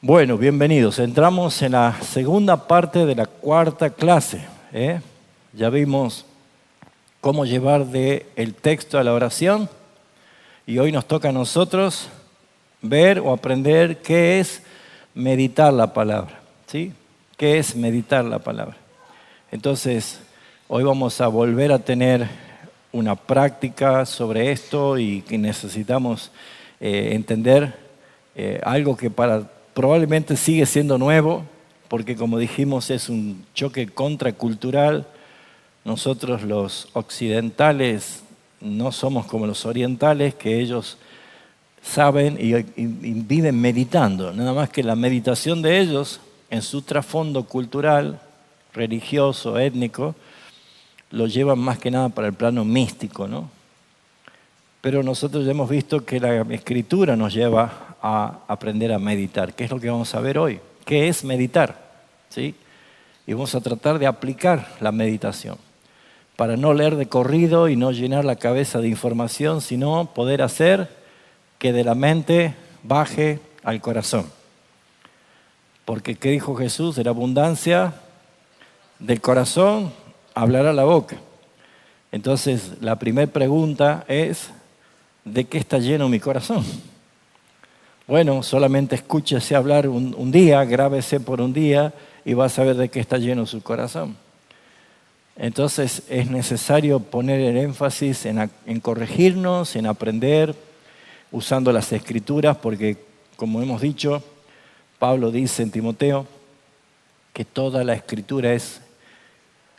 Bueno, bienvenidos. Entramos en la segunda parte de la cuarta clase. Ya vimos cómo llevar del texto a la oración y hoy nos toca a nosotros ver o aprender qué es meditar la palabra. ¿Sí? ¿Qué es meditar la palabra? Entonces, hoy vamos a volver a tener una práctica sobre esto y que necesitamos entender algo que probablemente sigue siendo nuevo, porque como dijimos es un choque contracultural. Nosotros los occidentales no somos como los orientales, que ellos saben y viven meditando. Nada más que la meditación de ellos, en su trasfondo cultural, religioso, étnico, lo llevan más que nada para el plano místico, ¿no? Pero nosotros ya hemos visto que la Escritura nos lleva a aprender a meditar. ¿Qué es lo que vamos a ver hoy? ¿Qué es meditar? ¿Sí? Y vamos a tratar de aplicar la meditación para no leer de corrido y no llenar la cabeza de información, sino poder hacer que de la mente baje al corazón. Porque ¿qué dijo Jesús? De la abundancia del corazón hablará la boca. Entonces, la primera pregunta es, ¿de qué está lleno mi corazón? Bueno, solamente escúchese hablar un día, grábese por un día y va a saber de qué está lleno su corazón. Entonces, es necesario poner el énfasis en corregirnos, en aprender, usando las Escrituras, porque, como hemos dicho, Pablo dice en Timoteo que toda la Escritura es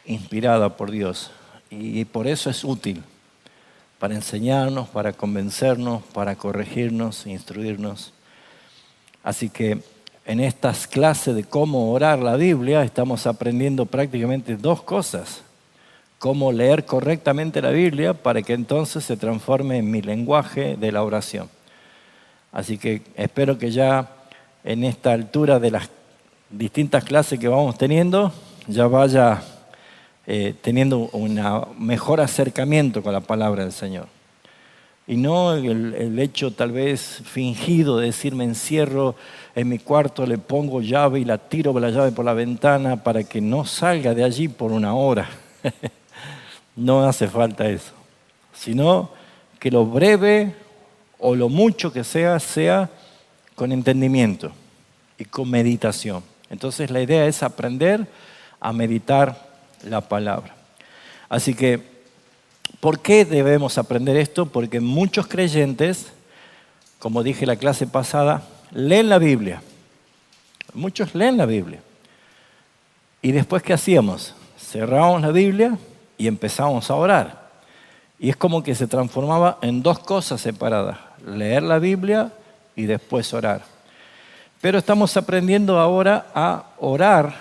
inspirada por Dios y por eso es útil para enseñarnos, para convencernos, para corregirnos, instruirnos. Así que en estas clases de cómo orar la Biblia estamos aprendiendo prácticamente dos cosas. Cómo leer correctamente la Biblia para que entonces se transforme en mi lenguaje de la oración. Así que espero que ya en esta altura de las distintas clases que vamos teniendo, ya vaya teniendo un mejor acercamiento con la palabra del Señor. Y no el hecho tal vez fingido de decir me encierro en mi cuarto, le pongo llave y la tiro la llave por la ventana para que no salga de allí por una hora. No hace falta eso, sino que lo breve o lo mucho que sea con entendimiento y con meditación. Entonces la idea es aprender a meditar la palabra. Así que, ¿por qué debemos aprender esto? Porque muchos creyentes, como dije en la clase pasada, leen la Biblia. Muchos leen la Biblia. ¿Y después qué hacíamos? Cerrábamos la Biblia y empezábamos a orar. Y es como que se transformaba en dos cosas separadas. Leer la Biblia y después orar. Pero estamos aprendiendo ahora a orar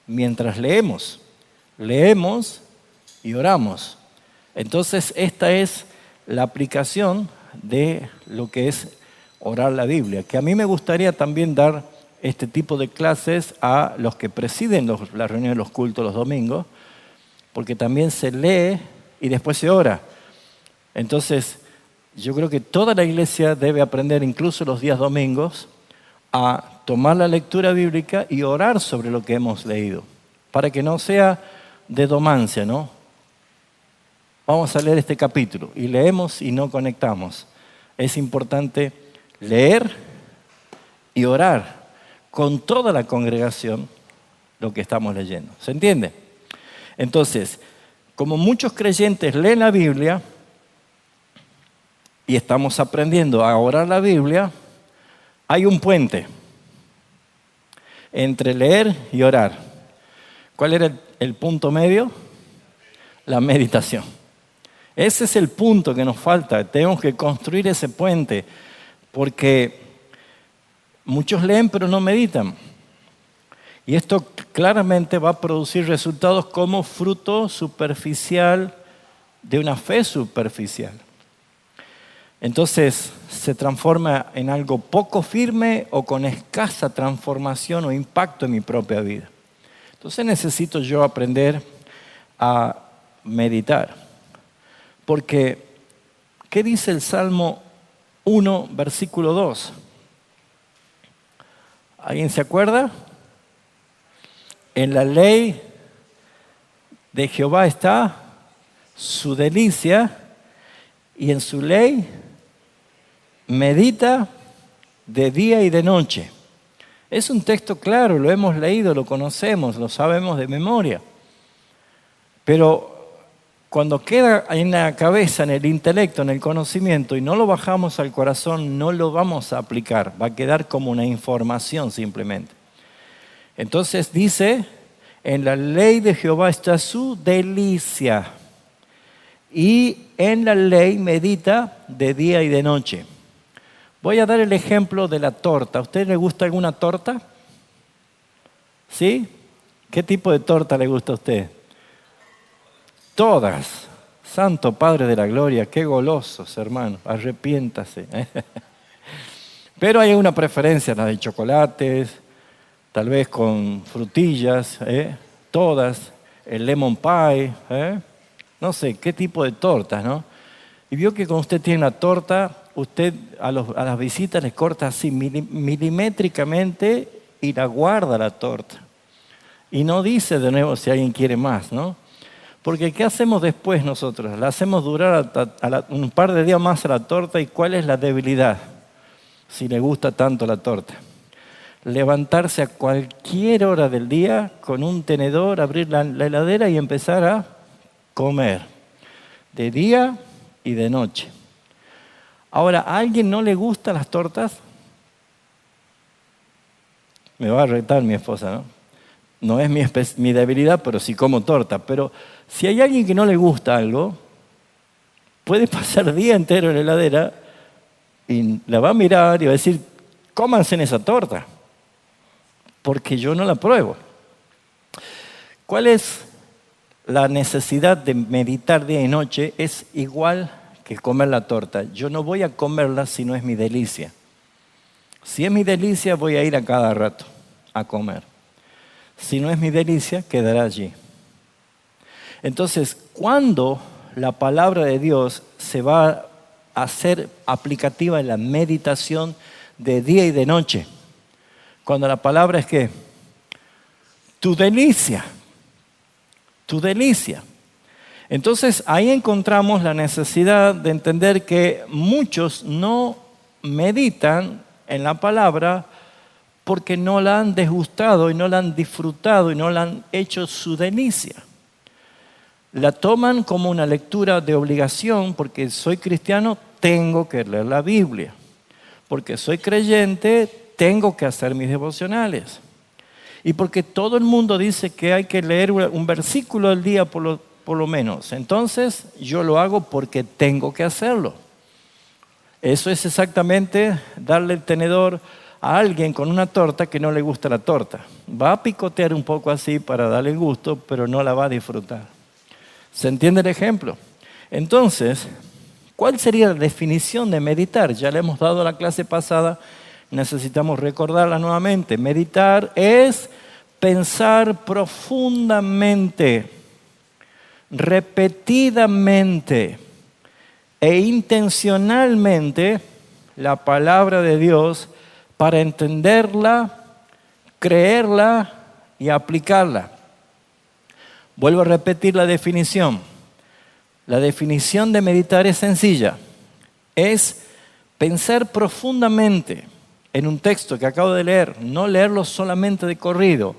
mientras leemos. Leemos y oramos. Entonces esta es la aplicación de lo que es orar la Biblia. Que a mí me gustaría también dar este tipo de clases a los que presiden las reuniones de los cultos los domingos, porque también se lee y después se ora. Entonces, yo creo que toda la iglesia debe aprender, incluso los días domingos, a tomar la lectura bíblica y orar sobre lo que hemos leído, para que no sea de domancia, ¿no? Vamos a leer este capítulo y leemos y no conectamos. Es importante leer y orar con toda la congregación lo que estamos leyendo. ¿Se entiende? Entonces, como muchos creyentes leen la Biblia y estamos aprendiendo a orar la Biblia, hay un puente entre leer y orar. ¿Cuál era el punto medio? La meditación. Ese es el punto que nos falta. Tenemos que construir ese puente porque muchos leen pero no meditan. Y esto claramente va a producir resultados como fruto superficial de una fe superficial. Entonces se transforma en algo poco firme o con escasa transformación o impacto en mi propia vida. Entonces necesito yo aprender a meditar. Porque, ¿qué dice el Salmo 1, versículo 2? ¿Alguien se acuerda? En la ley de Jehová está su delicia y en su ley medita de día y de noche. Es un texto claro, lo hemos leído, lo conocemos, lo sabemos de memoria. Pero cuando queda en la cabeza, en el intelecto, en el conocimiento y no lo bajamos al corazón, no lo vamos a aplicar. Va a quedar como una información simplemente. Entonces dice, en la ley de Jehová está su delicia. Y en la ley medita de día y de noche. Voy a dar el ejemplo de la torta. ¿A usted le gusta alguna torta? ¿Sí? ¿Qué tipo de torta le gusta a usted? Todas. Santo Padre de la Gloria, qué golosos, hermano. Arrepiéntase. Pero hay una preferencia, la de chocolates, tal vez con frutillas, todas, el lemon pie, no sé, qué tipo de tortas, ¿no? Y vio que cuando usted tiene una torta, usted a las visitas les corta así milimétricamente y la guarda la torta. Y no dice de nuevo si alguien quiere más, ¿no? Porque ¿qué hacemos después nosotros? La hacemos durar un par de días más a la torta. ¿Y cuál es la debilidad? Si le gusta tanto la torta. Levantarse a cualquier hora del día con un tenedor, abrir la heladera y empezar a comer. De día y de noche. Ahora, ¿a alguien no le gustan las tortas? Me va a retar mi esposa, ¿no? No es mi debilidad, pero sí como torta. Pero si hay alguien que no le gusta algo, puede pasar el día entero en la heladera y la va a mirar y va a decir, cómanse en esa torta, porque yo no la pruebo. ¿Cuál es la necesidad de meditar día y noche? Es igual que comer la torta. Yo no voy a comerla si no es mi delicia. Si es mi delicia, voy a ir a cada rato a comer. Si no es mi delicia, quedará allí. Entonces, ¿cuándo la palabra de Dios se va a hacer aplicativa en la meditación de día y de noche? Cuando la palabra es ¿qué? Tu delicia. Tu delicia. Entonces, ahí encontramos la necesidad de entender que muchos no meditan en la palabra porque no la han desgustado y no la han disfrutado y no la han hecho su delicia. La toman como una lectura de obligación porque soy cristiano, tengo que leer la Biblia. Porque soy creyente, tengo que hacer mis devocionales. Y porque todo el mundo dice que hay que leer un versículo al día por lo menos. Entonces yo lo hago porque tengo que hacerlo. Eso es exactamente darle el tenedor a alguien con una torta que no le gusta la torta. Va a picotear un poco así para darle el gusto, pero no la va a disfrutar. ¿Se entiende el ejemplo? Entonces, ¿cuál sería la definición de meditar? Ya le hemos dado la clase pasada, necesitamos recordarla nuevamente. Meditar es pensar profundamente, repetidamente e intencionalmente la palabra de Dios para entenderla, creerla y aplicarla. Vuelvo a repetir la definición. La definición de meditar es sencilla. Es pensar profundamente en un texto que acabo de leer, no leerlo solamente de corrido.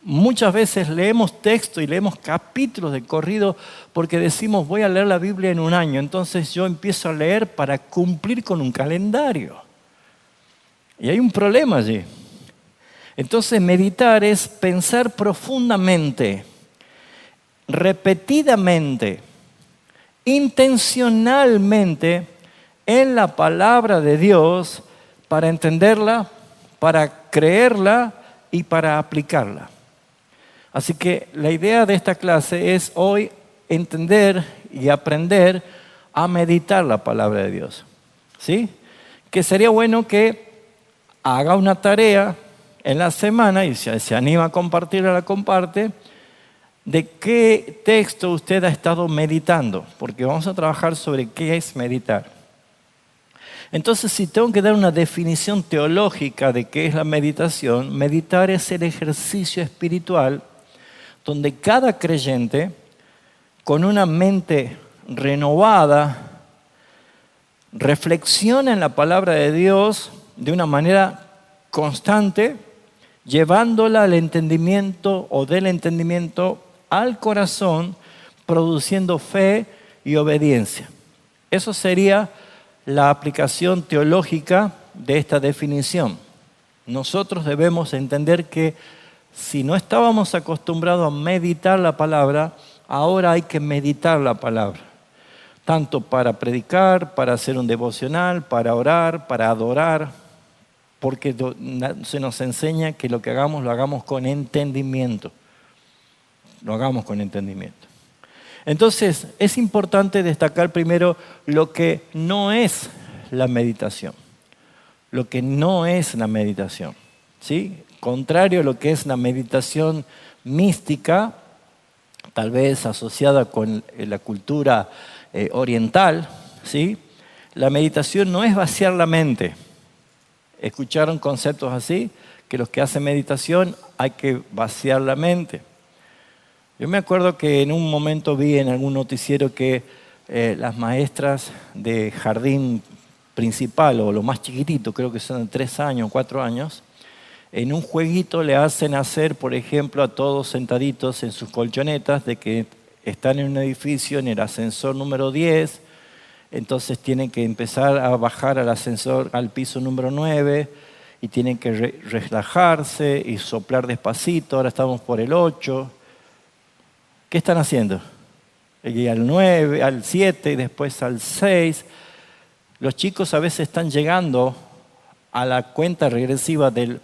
Muchas veces leemos texto y leemos capítulos de corrido porque decimos voy a leer la Biblia en un año. Entonces yo empiezo a leer para cumplir con un calendario. Y hay un problema allí. Entonces meditar es pensar profundamente, repetidamente, intencionalmente en la palabra de Dios para entenderla, para creerla y para aplicarla. Así que la idea de esta clase es hoy entender y aprender a meditar la palabra de Dios. ¿Sí? Que sería bueno que haga una tarea en la semana y si se anima a compartirla, la comparte, de qué texto usted ha estado meditando, porque vamos a trabajar sobre qué es meditar. Entonces, si tengo que dar una definición teológica de qué es la meditación, meditar es el ejercicio espiritual donde cada creyente, con una mente renovada, reflexiona en la palabra de Dios de una manera constante, llevándola al entendimiento o del entendimiento al corazón, produciendo fe y obediencia. Eso sería la aplicación teológica de esta definición. Nosotros debemos entender que si no estábamos acostumbrados a meditar la palabra, ahora hay que meditar la palabra. Tanto para predicar, para hacer un devocional, para orar, para adorar, porque se nos enseña que lo que hagamos, lo hagamos con entendimiento. Lo hagamos con entendimiento. Entonces, es importante destacar primero lo que no es la meditación. Lo que no es la meditación, ¿sí? Contrario a lo que es la meditación mística, tal vez asociada con la cultura oriental, ¿sí? La meditación no es vaciar la mente. ¿Escucharon conceptos así? Que los que hacen meditación hay que vaciar la mente. Yo me acuerdo que en un momento vi en algún noticiero que las maestras de jardín principal, o lo más chiquitito, creo que son de 3 años, 4 años, en un jueguito le hacen hacer, por ejemplo, a todos sentaditos en sus colchonetas, de que están en un edificio en el ascensor número 10, entonces tienen que empezar a bajar al ascensor al piso número 9 y tienen que relajarse y soplar despacito. Ahora estamos por el 8. ¿Qué están haciendo? Y al 9, al 7 y después al 6. Los chicos a veces están llegando a la cuenta regresiva del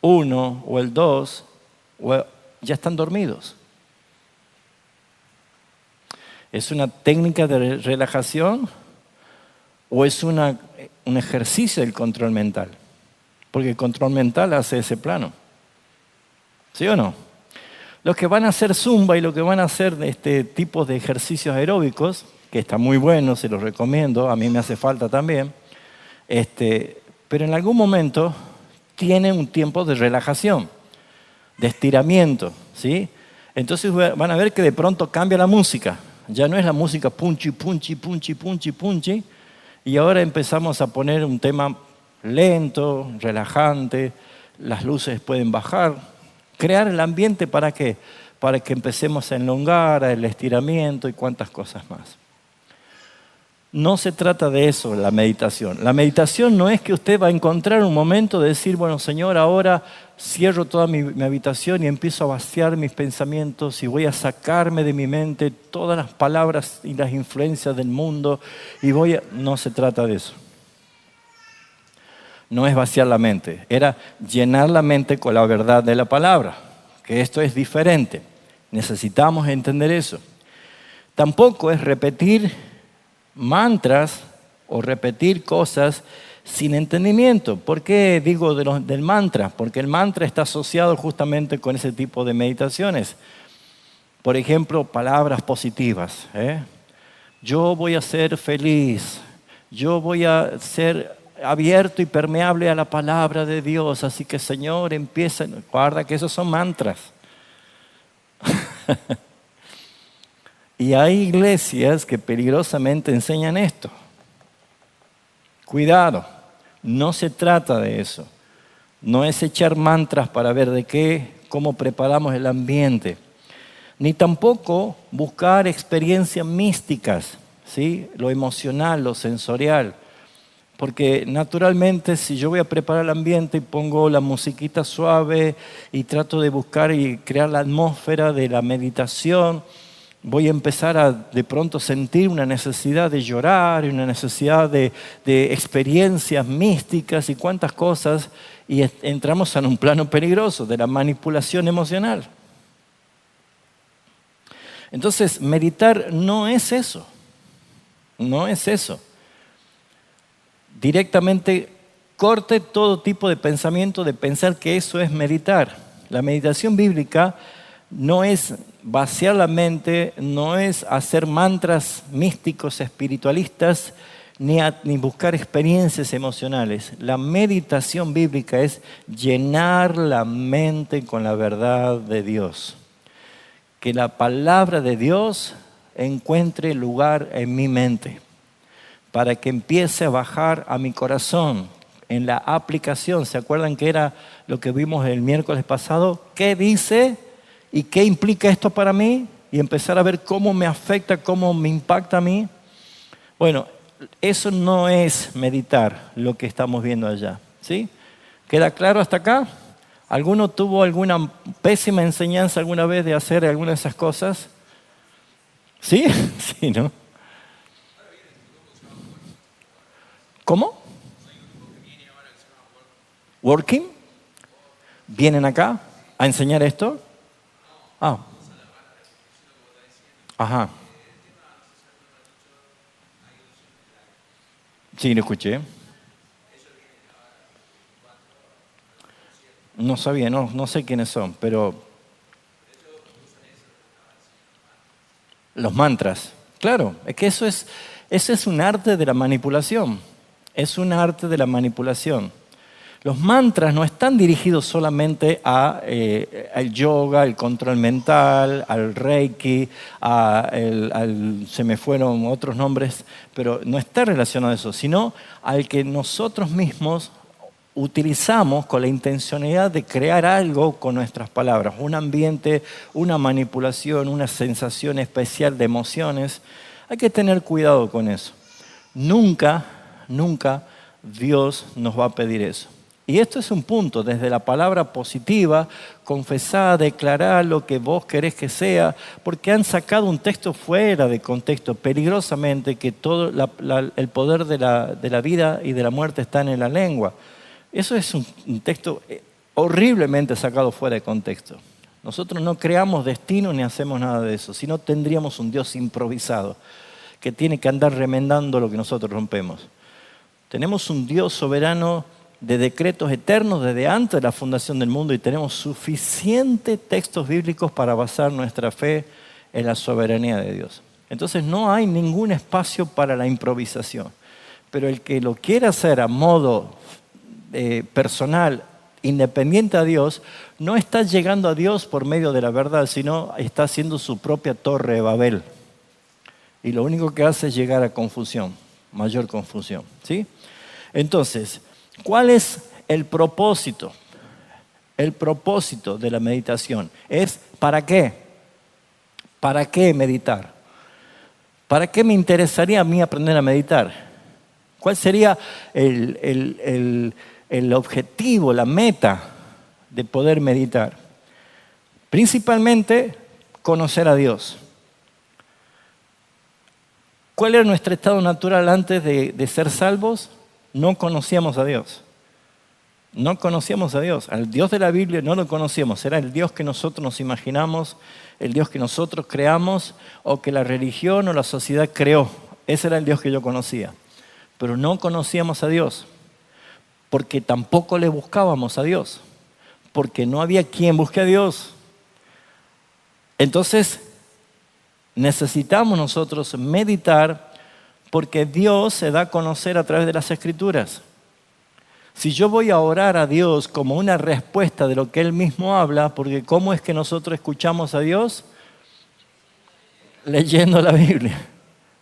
1 o el 2, o ya están dormidos. ¿Es una técnica de relajación o es un ejercicio del control mental? Porque el control mental hace ese plano. ¿Sí o no? Los que van a hacer zumba y los que van a hacer tipos de ejercicios aeróbicos, que está muy bueno, se los recomiendo, a mí me hace falta también, pero en algún momento tienen un tiempo de relajación, de estiramiento, ¿sí? Entonces van a ver que de pronto cambia la música. Ya no es la música punchi, punchi, punchi, punchi, punchi, y ahora empezamos a poner un tema lento, relajante, las luces pueden bajar, crear el ambiente ¿para qué? Para que empecemos a elongar, el estiramiento y cuantas cosas más. No se trata de eso la meditación. La meditación no es que usted va a encontrar un momento de decir, bueno, Señor, ahora cierro toda mi habitación y empiezo a vaciar mis pensamientos y voy a sacarme de mi mente todas las palabras y las influencias del mundo y No se trata de eso. No es vaciar la mente, era llenar la mente con la verdad de la palabra, que esto es diferente. Necesitamos entender eso. Tampoco es repetir mantras o repetir cosas sin entendimiento. ¿Por qué digo del mantra? Porque el mantra está asociado justamente con ese tipo de meditaciones. Por ejemplo, palabras positivas. Yo voy a ser feliz. Yo voy a ser abierto y permeable a la palabra de Dios. Así que, Señor, empieza. Guarda que esos son mantras. Y hay iglesias que peligrosamente enseñan esto. Cuidado, no se trata de eso. No es echar mantras para ver cómo preparamos el ambiente. Ni tampoco buscar experiencias místicas, ¿sí? Lo emocional, lo sensorial. Porque naturalmente si yo voy a preparar el ambiente y pongo la musiquita suave y trato de buscar y crear la atmósfera de la meditación, voy a empezar a de pronto sentir una necesidad de llorar y una necesidad de experiencias místicas y cuantas cosas, y entramos en un plano peligroso de la manipulación emocional. Entonces, meditar no es eso. No es eso. Directamente corte todo tipo de pensamiento de pensar que eso es meditar. La meditación bíblica no es vaciar la mente, no es hacer mantras místicos, espiritualistas, ni buscar experiencias emocionales. La meditación bíblica es llenar la mente con la verdad de Dios. Que la palabra de Dios encuentre lugar en mi mente, para que empiece a bajar a mi corazón en la aplicación. ¿Se acuerdan que era lo que vimos el miércoles pasado? ¿Qué dice y qué implica esto para mí? Y empezar a ver cómo me afecta, cómo me impacta a mí. Bueno, eso no es meditar lo que estamos viendo allá, ¿sí? ¿Queda claro hasta acá? ¿Alguno tuvo alguna pésima enseñanza alguna vez de hacer alguna de esas cosas? ¿Sí? Sí, ¿no? ¿Cómo? ¿Working? ¿Vienen acá a enseñar esto? Ah. Ajá. Sí, lo escuché. No sabía, no sé quiénes son, pero los mantras. Claro, es que eso es un arte de la manipulación. Es un arte de la manipulación. Los mantras no están dirigidos solamente al yoga, al control mental, al reiki, se me fueron otros nombres, pero no está relacionado a eso, sino al que nosotros mismos utilizamos con la intencionalidad de crear algo con nuestras palabras, un ambiente, una manipulación, una sensación especial de emociones. Hay que tener cuidado con eso. Nunca Dios nos va a pedir eso. Y esto es un punto, desde la palabra positiva, confesar, declarar lo que vos querés que sea, porque han sacado un texto fuera de contexto, peligrosamente, que todo el poder de la vida y de la muerte están en la lengua. Eso es un texto horriblemente sacado fuera de contexto. Nosotros no creamos destino ni hacemos nada de eso, sino tendríamos un Dios improvisado que tiene que andar remendando lo que nosotros rompemos. Tenemos un Dios soberano de decretos eternos desde antes de la fundación del mundo y tenemos suficientes textos bíblicos para basar nuestra fe en la soberanía de Dios. Entonces no hay ningún espacio para la improvisación. Pero el que lo quiera hacer a modo personal, independiente a Dios, no está llegando a Dios por medio de la verdad, sino está haciendo su propia torre de Babel. Y lo único que hace es llegar a confusión, mayor confusión, ¿sí? Entonces, ¿cuál es el propósito? El propósito de la meditación es ¿para qué? ¿Para qué meditar? ¿Para qué me interesaría a mí aprender a meditar? ¿Cuál sería el objetivo, la meta de poder meditar? Principalmente, conocer a Dios. ¿Cuál era nuestro estado natural antes de ser salvos? No conocíamos a Dios. No conocíamos a Dios. Al Dios de la Biblia no lo conocíamos. Era el Dios que nosotros nos imaginamos, el Dios que nosotros creamos o que la religión o la sociedad creó. Ese era el Dios que yo conocía. Pero no conocíamos a Dios porque tampoco le buscábamos a Dios. Porque no había quien busque a Dios. Entonces, necesitamos nosotros meditar porque Dios se da a conocer a través de las Escrituras. Si yo voy a orar a Dios como una respuesta de lo que Él mismo habla, porque ¿cómo es que nosotros escuchamos a Dios? Leyendo la Biblia.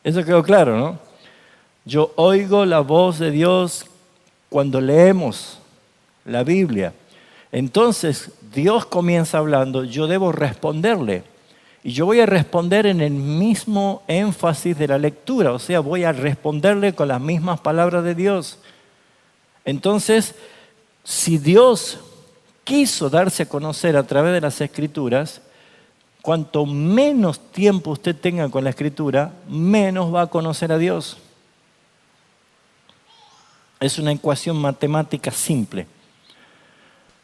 Eso quedó claro, ¿no? Yo oigo la voz de Dios cuando leemos la Biblia. Entonces, Dios comienza hablando, yo debo responderle. Y yo voy a responder en el mismo énfasis de la lectura, o sea, voy a responderle con las mismas palabras de Dios. Entonces, si Dios quiso darse a conocer a través de las Escrituras, cuanto menos tiempo usted tenga con la Escritura, menos va a conocer a Dios. Es una ecuación matemática simple.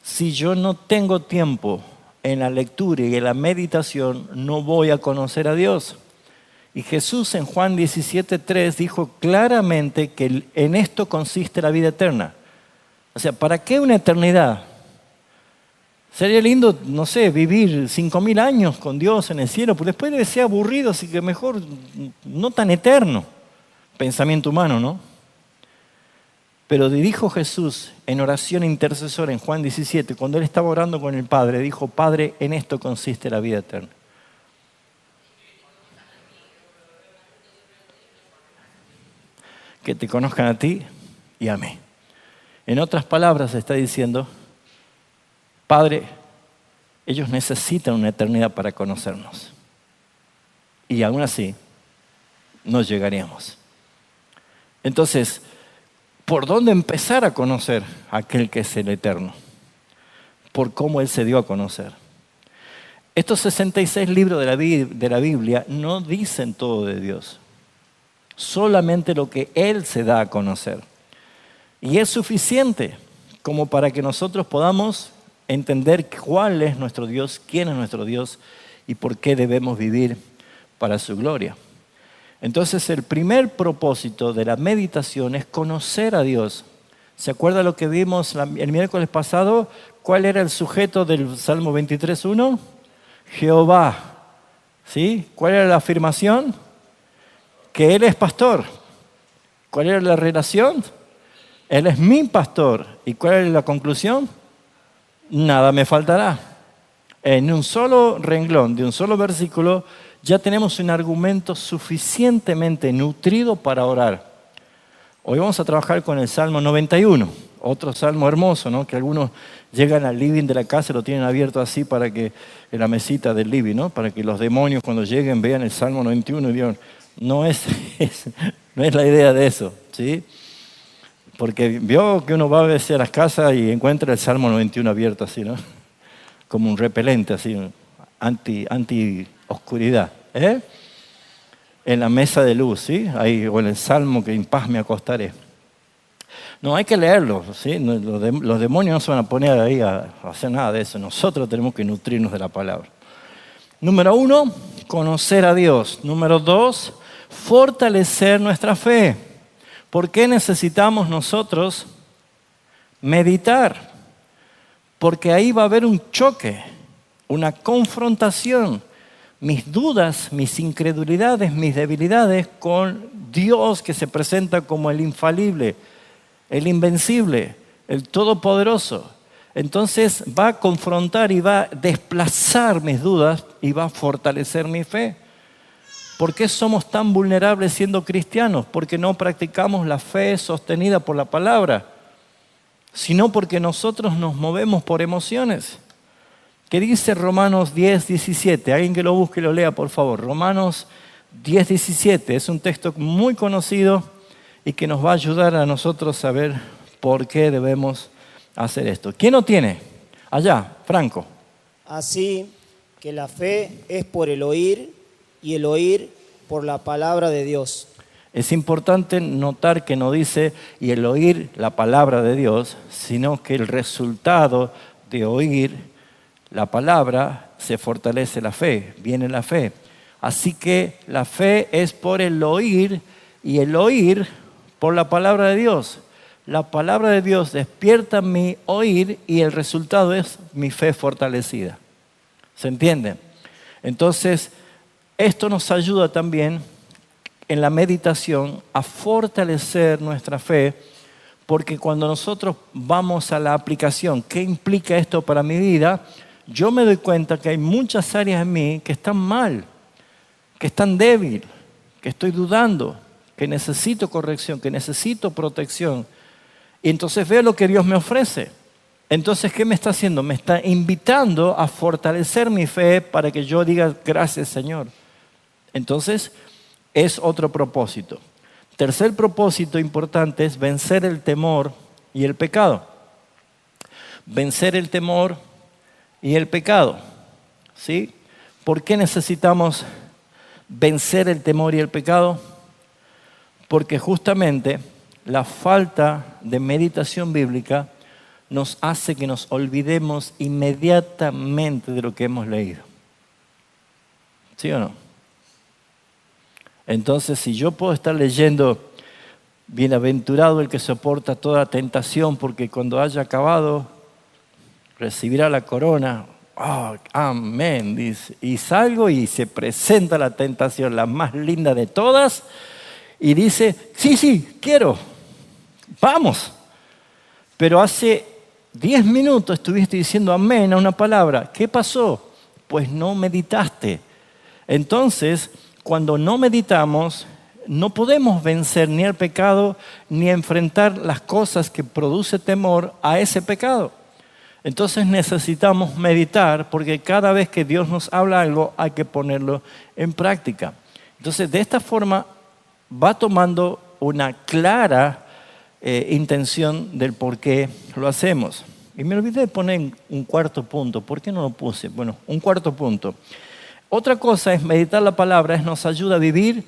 Si yo no tengo tiempo en la lectura y en la meditación, no voy a conocer a Dios. Y Jesús en Juan 17:3 dijo claramente que en esto consiste la vida eterna. O sea, ¿para qué una eternidad? Sería lindo, no sé, vivir 5.000 años con Dios en el cielo, pero después debe ser aburrido, así que mejor no tan eterno. Pensamiento humano, ¿no? Pero dijo Jesús en oración intercesora en Juan 17, cuando Él estaba orando con el Padre, dijo: Padre, en esto consiste la vida eterna. Que te conozcan a ti y a mí. En otras palabras está diciendo: Padre, ellos necesitan una eternidad para conocernos. Y aún así, no llegaríamos. Entonces, ¿por dónde empezar a conocer a aquel que es el eterno? Por cómo Él se dio a conocer. Estos 66 libros de la Biblia no dicen todo de Dios. Solamente lo que Él se da a conocer. Y es suficiente como para que nosotros podamos entender cuál es nuestro Dios, quién es nuestro Dios y por qué debemos vivir para su gloria. Entonces, el primer propósito de la meditación es conocer a Dios. ¿Se acuerda lo que vimos el miércoles pasado? ¿Cuál era el sujeto del Salmo 23:1? Jehová. ¿Sí? ¿Cuál era la afirmación? Que Él es pastor. ¿Cuál era la relación? Él es mi pastor. ¿Y cuál es la conclusión? Nada me faltará. En un solo renglón, de un solo versículo, ya tenemos un argumento suficientemente nutrido para orar. Hoy vamos a trabajar con el Salmo 91, otro salmo hermoso, ¿no? Que algunos llegan al living de la casa y lo tienen abierto así para que, en la mesita del living, ¿no? Para que los demonios cuando lleguen vean el Salmo 91 y digan: no es la idea de eso, ¿sí? Porque vio que uno va a veces a las casas y encuentra el Salmo 91 abierto así, ¿no? Como un repelente así, anti-oscuridad, ¿eh? En la mesa de luz, ¿sí? Ahí, o en el Salmo que en paz me acostaré. No, hay que leerlo, ¿sí? Los demonios no se van a poner ahí a hacer nada de eso. Nosotros tenemos que nutrirnos de la palabra. Número 1, conocer a Dios. Número 2, fortalecer nuestra fe. ¿Por qué necesitamos nosotros meditar? Porque ahí va a haber un choque, una confrontación. Mis dudas, mis incredulidades, mis debilidades con Dios que se presenta como el infalible, el invencible, el todopoderoso. Entonces va a confrontar y va a desplazar mis dudas y va a fortalecer mi fe. ¿Por qué somos tan vulnerables siendo cristianos? Porque no practicamos la fe sostenida por la palabra, sino porque nosotros nos movemos por emociones. ¿Qué dice Romanos 10:17? Alguien que lo busque y lo lea, por favor. Romanos 10:17 es un texto muy conocido y que nos va a ayudar a nosotros a saber por qué debemos hacer esto. ¿Quién lo tiene? Allá, Franco. Así que la fe es por el oír y el oír por la palabra de Dios. Es importante notar que no dice y el oír la palabra de Dios, sino que el resultado de oír la palabra se fortalece la fe, viene la fe. Así que la fe es por el oír y el oír por la palabra de Dios. La palabra de Dios despierta mi oír y el resultado es mi fe fortalecida. ¿Se entiende? Entonces, esto nos ayuda también en la meditación a fortalecer nuestra fe, porque cuando nosotros vamos a la aplicación, ¿qué implica esto para mi vida? Yo me doy cuenta que hay muchas áreas en mí que están mal, que están débiles, que estoy dudando, que necesito corrección, que necesito protección. Y entonces veo lo que Dios me ofrece. Entonces, ¿qué me está haciendo? Me está invitando a fortalecer mi fe para que yo diga: gracias, Señor. Entonces, es otro propósito. Tercer propósito importante es vencer el temor y el pecado. Vencer el temor y el pecado, ¿sí? ¿Por qué necesitamos vencer el temor y el pecado? Porque justamente la falta de meditación bíblica nos hace que nos olvidemos inmediatamente de lo que hemos leído. ¿Sí o no? Entonces, si yo puedo estar leyendo: bienaventurado el que soporta toda tentación, porque cuando haya acabado recibirá la corona. Oh, amén, dice. Y salgo y se presenta la tentación, la más linda de todas, y dice, sí, quiero, vamos. Pero hace 10 minutos estuviste diciendo amén a una palabra. ¿Qué pasó? Pues no meditaste. Entonces, cuando no meditamos, no podemos vencer ni el pecado ni enfrentar las cosas que produce temor a ese pecado. Entonces necesitamos meditar porque cada vez que Dios nos habla algo hay que ponerlo en práctica. Entonces de esta forma va tomando una clara intención del por qué lo hacemos. Y me olvidé de poner un cuarto punto. ¿Por qué no lo puse? Bueno, un cuarto punto. Otra cosa es meditar la palabra, nos ayuda a vivir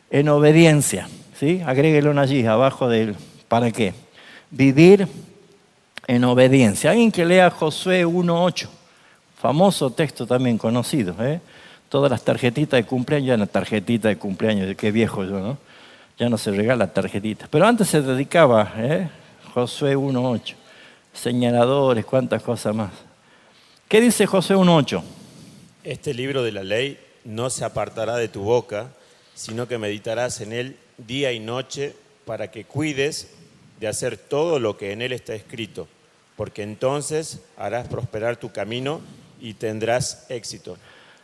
en obediencia. ¿Sí? Agréguelo allí, abajo del ¿para qué? Vivir en obediencia. Alguien que lea Josué 1:8, famoso texto también conocido. Todas las tarjetitas de cumpleaños, ya no tarjetita de cumpleaños, qué viejo yo, ¿no? Ya no se regala tarjetitas. Pero antes se dedicaba, Josué 1:8, señaladores, cuántas cosas más. ¿Qué dice Josué 1:8? Este libro de la ley no se apartará de tu boca, sino que meditarás en él día y noche para que cuides de hacer todo lo que en él está escrito, porque entonces harás prosperar tu camino y tendrás éxito.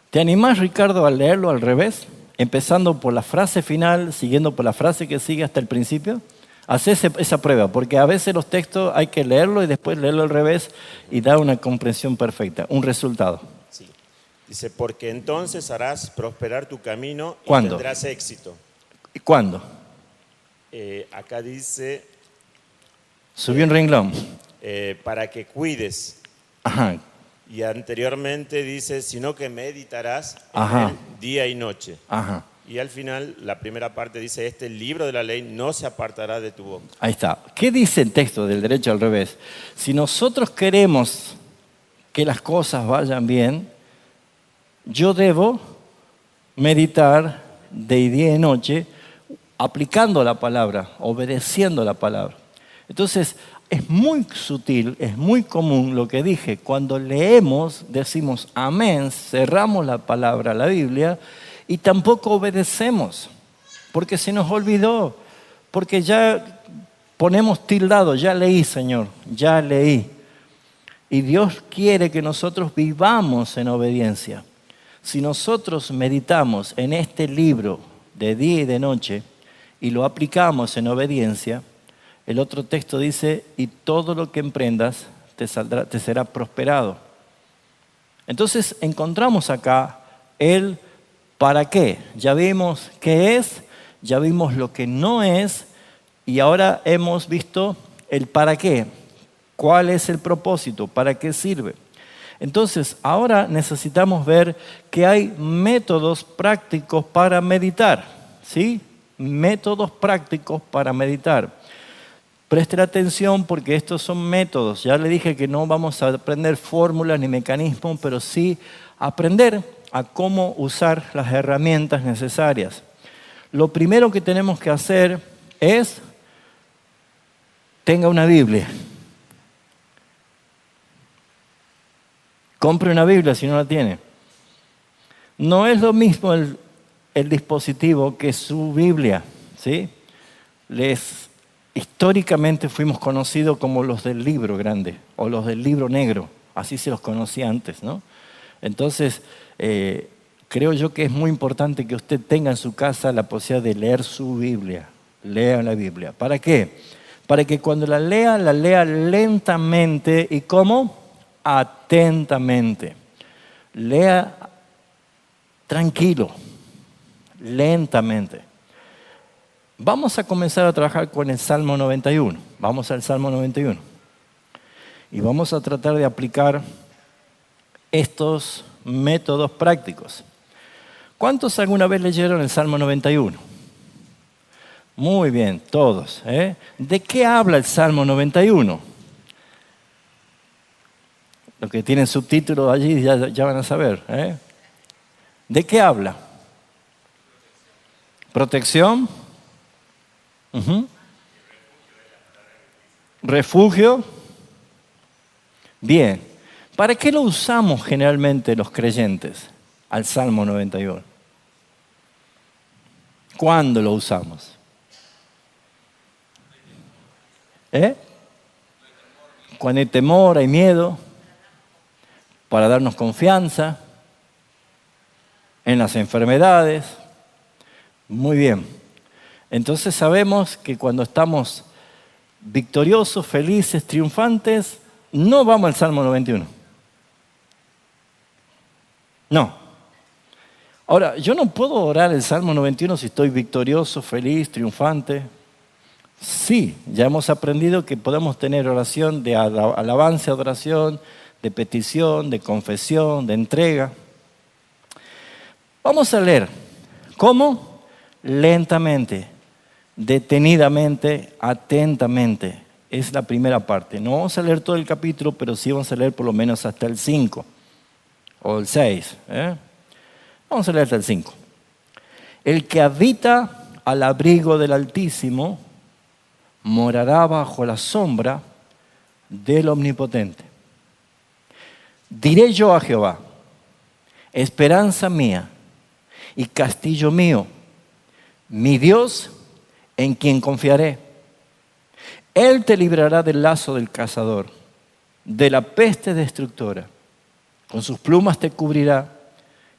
¿Te animás, Ricardo, a leerlo al revés? Empezando por la frase final, siguiendo por la frase que sigue hasta el principio. Haz esa prueba, porque a veces los textos hay que leerlo y después leerlo al revés y dar una comprensión perfecta, un resultado. Sí. Dice, porque entonces harás prosperar tu camino y ¿Cuándo? tendrás éxito. ¿Cuándo? Acá dice, Subí un renglón. para que cuides. Ajá. Y anteriormente dice, sino que meditarás en Ajá. él día y noche. Ajá. Y al final, la primera parte dice, este libro de la ley no se apartará de tu boca. Ahí está. ¿Qué dice el texto del derecho al revés? Si nosotros queremos que las cosas vayan bien, yo debo meditar de día y noche aplicando la palabra, obedeciendo la palabra. Entonces, es muy sutil, es muy común lo que dije. Cuando leemos, decimos amén, cerramos la palabra, la Biblia, y tampoco obedecemos, porque se nos olvidó, porque ya ponemos tildado, ya leí, Señor, ya leí. Y Dios quiere que nosotros vivamos en obediencia. Si nosotros meditamos en este libro de día y de noche y lo aplicamos en obediencia, el otro texto dice, y todo lo que emprendas te será prosperado. Entonces encontramos acá el para qué. Ya vimos qué es, ya vimos lo que no es, y ahora hemos visto el para qué. ¿Cuál es el propósito? ¿Para qué sirve? Entonces, ahora necesitamos ver que hay métodos prácticos para meditar. ¿Sí? Métodos prácticos para meditar. Presten atención porque estos son métodos. Ya le dije que no vamos a aprender fórmulas ni mecanismos, pero sí aprender a cómo usar las herramientas necesarias. Lo primero que tenemos que hacer es, tenga una Biblia. Compre una Biblia si no la tiene. No es lo mismo el dispositivo que su Biblia, ¿sí? Históricamente fuimos conocidos como los del libro grande o los del libro negro, así se los conocía antes, ¿no? Entonces, creo yo que es muy importante que usted tenga en su casa la posibilidad de leer su Biblia. Lea la Biblia. ¿Para qué? Para que cuando la lea lentamente y ¿cómo? Atentamente. Lea tranquilo, lentamente. Vamos a comenzar a trabajar con el Salmo 91. Vamos al Salmo 91. Y vamos a tratar de aplicar estos métodos prácticos. ¿Cuántos alguna vez leyeron el Salmo 91? Muy bien, todos. ¿De qué habla el Salmo 91? Los que tienen subtítulos allí ya van a saber. ¿De qué habla? Protección. Refugio. Bien. ¿Para qué lo usamos generalmente los creyentes al Salmo 91? ¿Cuándo lo usamos? Cuando hay temor, hay miedo, para darnos confianza, en las enfermedades. Muy bien. Entonces sabemos que cuando estamos victoriosos, felices, triunfantes, no vamos al Salmo 91. No. Ahora, yo no puedo orar el Salmo 91 si estoy victorioso, feliz, triunfante. Sí, ya hemos aprendido que podemos tener oración de alabanza, adoración, de petición, de confesión, de entrega. Vamos a leer. ¿Cómo? Lentamente, detenidamente, atentamente. Es la primera parte. No vamos a leer todo el capítulo, pero sí vamos a leer por lo menos hasta el 5 o el 6. Vamos a leer hasta el 5. El que habita al abrigo del Altísimo morará bajo la sombra del Omnipotente. Diré yo a Jehová, esperanza mía y castillo mío, mi Dios en quien confiaré. Él te librará del lazo del cazador, de la peste destructora. Con sus plumas te cubrirá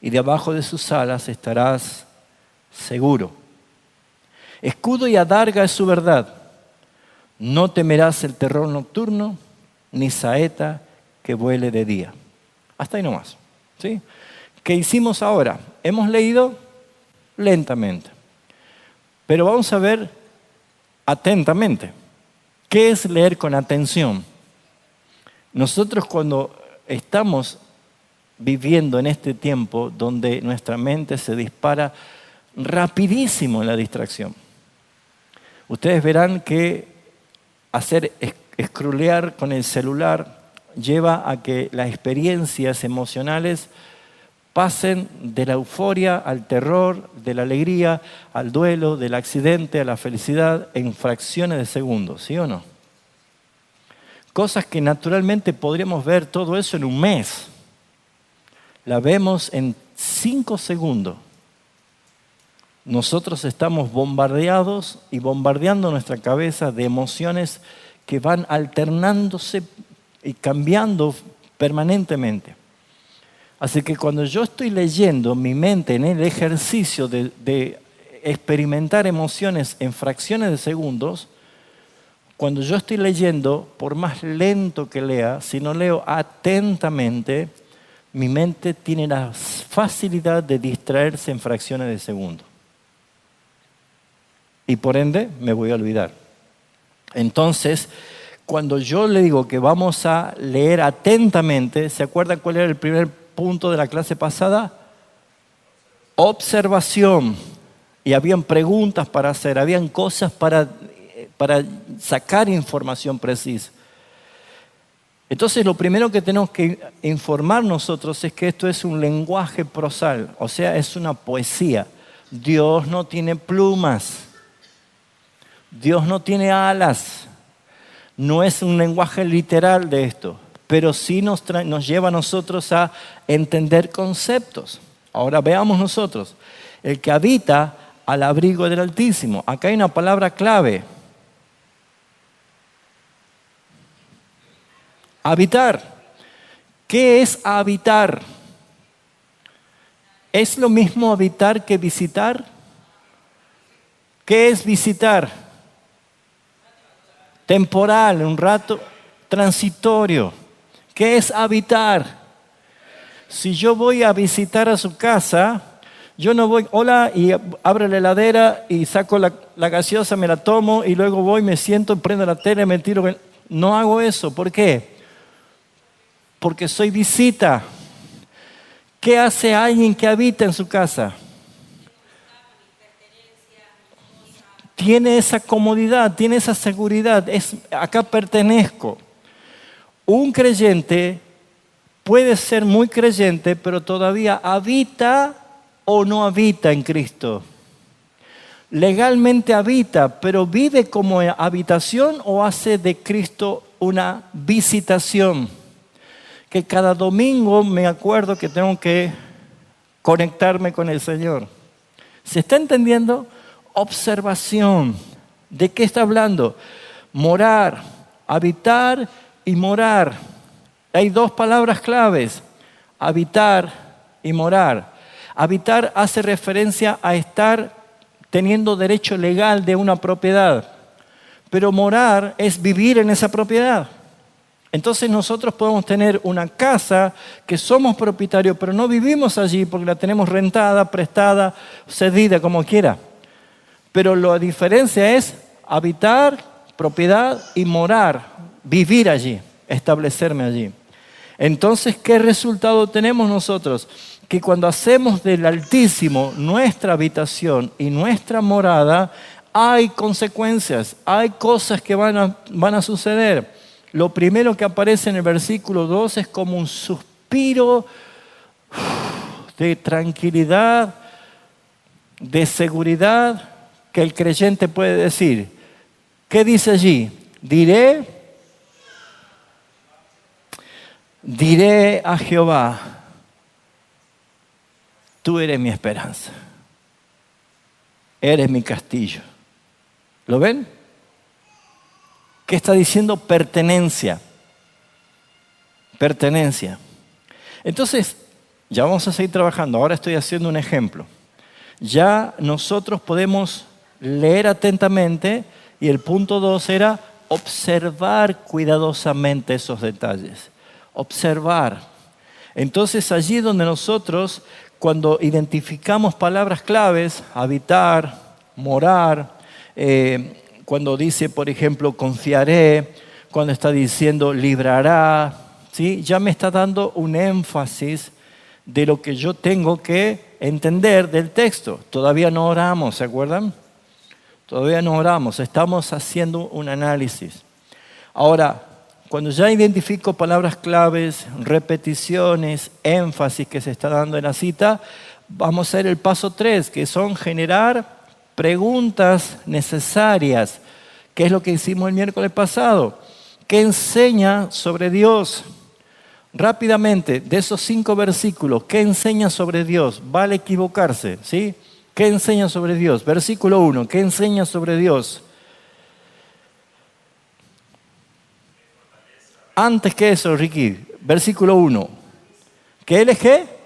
y debajo de sus alas estarás seguro. Escudo y adarga es su verdad. No temerás el terror nocturno, ni saeta que vuele de día. Hasta ahí nomás. ¿Sí? ¿Qué hicimos ahora? Hemos leído lentamente. Pero vamos a ver atentamente. ¿Qué es leer con atención? Nosotros cuando estamos viviendo en este tiempo donde nuestra mente se dispara rapidísimo en la distracción. Ustedes verán que hacer scrollear con el celular lleva a que las experiencias emocionales pasen de la euforia al terror, de la alegría al duelo, del accidente a la felicidad en fracciones de segundos, ¿sí o no? Cosas que naturalmente podríamos ver todo eso en un mes. La vemos en 5 segundos. Nosotros estamos bombardeados y bombardeando nuestra cabeza de emociones que van alternándose y cambiando permanentemente. Así que cuando yo estoy leyendo, mi mente en el ejercicio de experimentar emociones en fracciones de segundos, cuando yo estoy leyendo, por más lento que lea, si no leo atentamente, mi mente tiene la facilidad de distraerse en fracciones de segundo. Y por ende, me voy a olvidar. Entonces, cuando yo le digo que vamos a leer atentamente, ¿se acuerdan cuál era el primer punto de la clase pasada? Observación. Y habían preguntas para hacer, habían cosas para sacar información precisa. Entonces, lo primero que tenemos que informar nosotros es que esto es un lenguaje prosal, o sea, es una poesía. Dios no tiene plumas, Dios no tiene alas, no es un lenguaje literal de esto, pero sí nos lleva a nosotros a entender conceptos. Ahora veamos nosotros, el que habita al abrigo del Altísimo. Acá hay una palabra clave. Habitar. ¿Qué es habitar? ¿Es lo mismo habitar que visitar? ¿Qué es visitar? Temporal, un rato transitorio. ¿Qué es habitar? Si yo voy a visitar a su casa, yo no voy, hola, y abro la heladera y saco la gaseosa, me la tomo y luego voy, me siento, prendo la tele, me tiro. No hago eso. ¿Por qué? Porque soy visita. ¿Qué hace alguien que habita en su casa? Tiene esa comodidad, tiene esa seguridad. Acá pertenezco. Un creyente puede ser muy creyente, pero todavía habita o no habita en Cristo. Legalmente habita, pero vive como habitación o hace de Cristo una visitación. Que cada domingo me acuerdo que tengo que conectarme con el Señor. ¿Se está entendiendo? Observación. ¿De qué está hablando? morar, habitar y morar. Hay dos palabras claves, habitar y morar. Habitar hace referencia a estar teniendo derecho legal de una propiedad, pero morar es vivir en esa propiedad. Entonces nosotros podemos tener una casa que somos propietarios, pero no vivimos allí porque la tenemos rentada, prestada, cedida, como quiera. Pero la diferencia es habitar, propiedad y morar, vivir allí, establecerme allí. Entonces, ¿qué resultado tenemos nosotros? Que cuando hacemos del Altísimo nuestra habitación y nuestra morada, hay consecuencias, hay cosas que van a suceder. Lo primero que aparece en el versículo 2 es como un suspiro de tranquilidad, de seguridad que el creyente puede decir. ¿Qué dice allí? Diré a Jehová, tú eres mi esperanza, eres mi castillo. ¿Lo ven? ¿Qué está diciendo? Pertenencia. Pertenencia. Entonces, ya vamos a seguir trabajando. Ahora estoy haciendo un ejemplo. Ya nosotros podemos leer atentamente y el punto 2 era observar cuidadosamente esos detalles. Observar. Entonces, allí donde nosotros, cuando identificamos palabras claves, habitar, morar, cuando dice, por ejemplo, confiaré, cuando está diciendo librará, ¿sí? Ya me está dando un énfasis de lo que yo tengo que entender del texto. Todavía no oramos, ¿se acuerdan? Todavía no oramos, estamos haciendo un análisis. Ahora, cuando ya identifico palabras claves, repeticiones, énfasis que se está dando en la cita, vamos a hacer el paso 3, que son generar preguntas necesarias. ¿Qué es lo que hicimos el miércoles pasado? ¿Qué enseña sobre Dios? Rápidamente, de esos 5 versículos, ¿qué enseña sobre Dios? Vale equivocarse, ¿sí? ¿Qué enseña sobre Dios? Versículo 1, ¿qué enseña sobre Dios? Antes que eso, Ricky, versículo 1, ¿que Él es qué?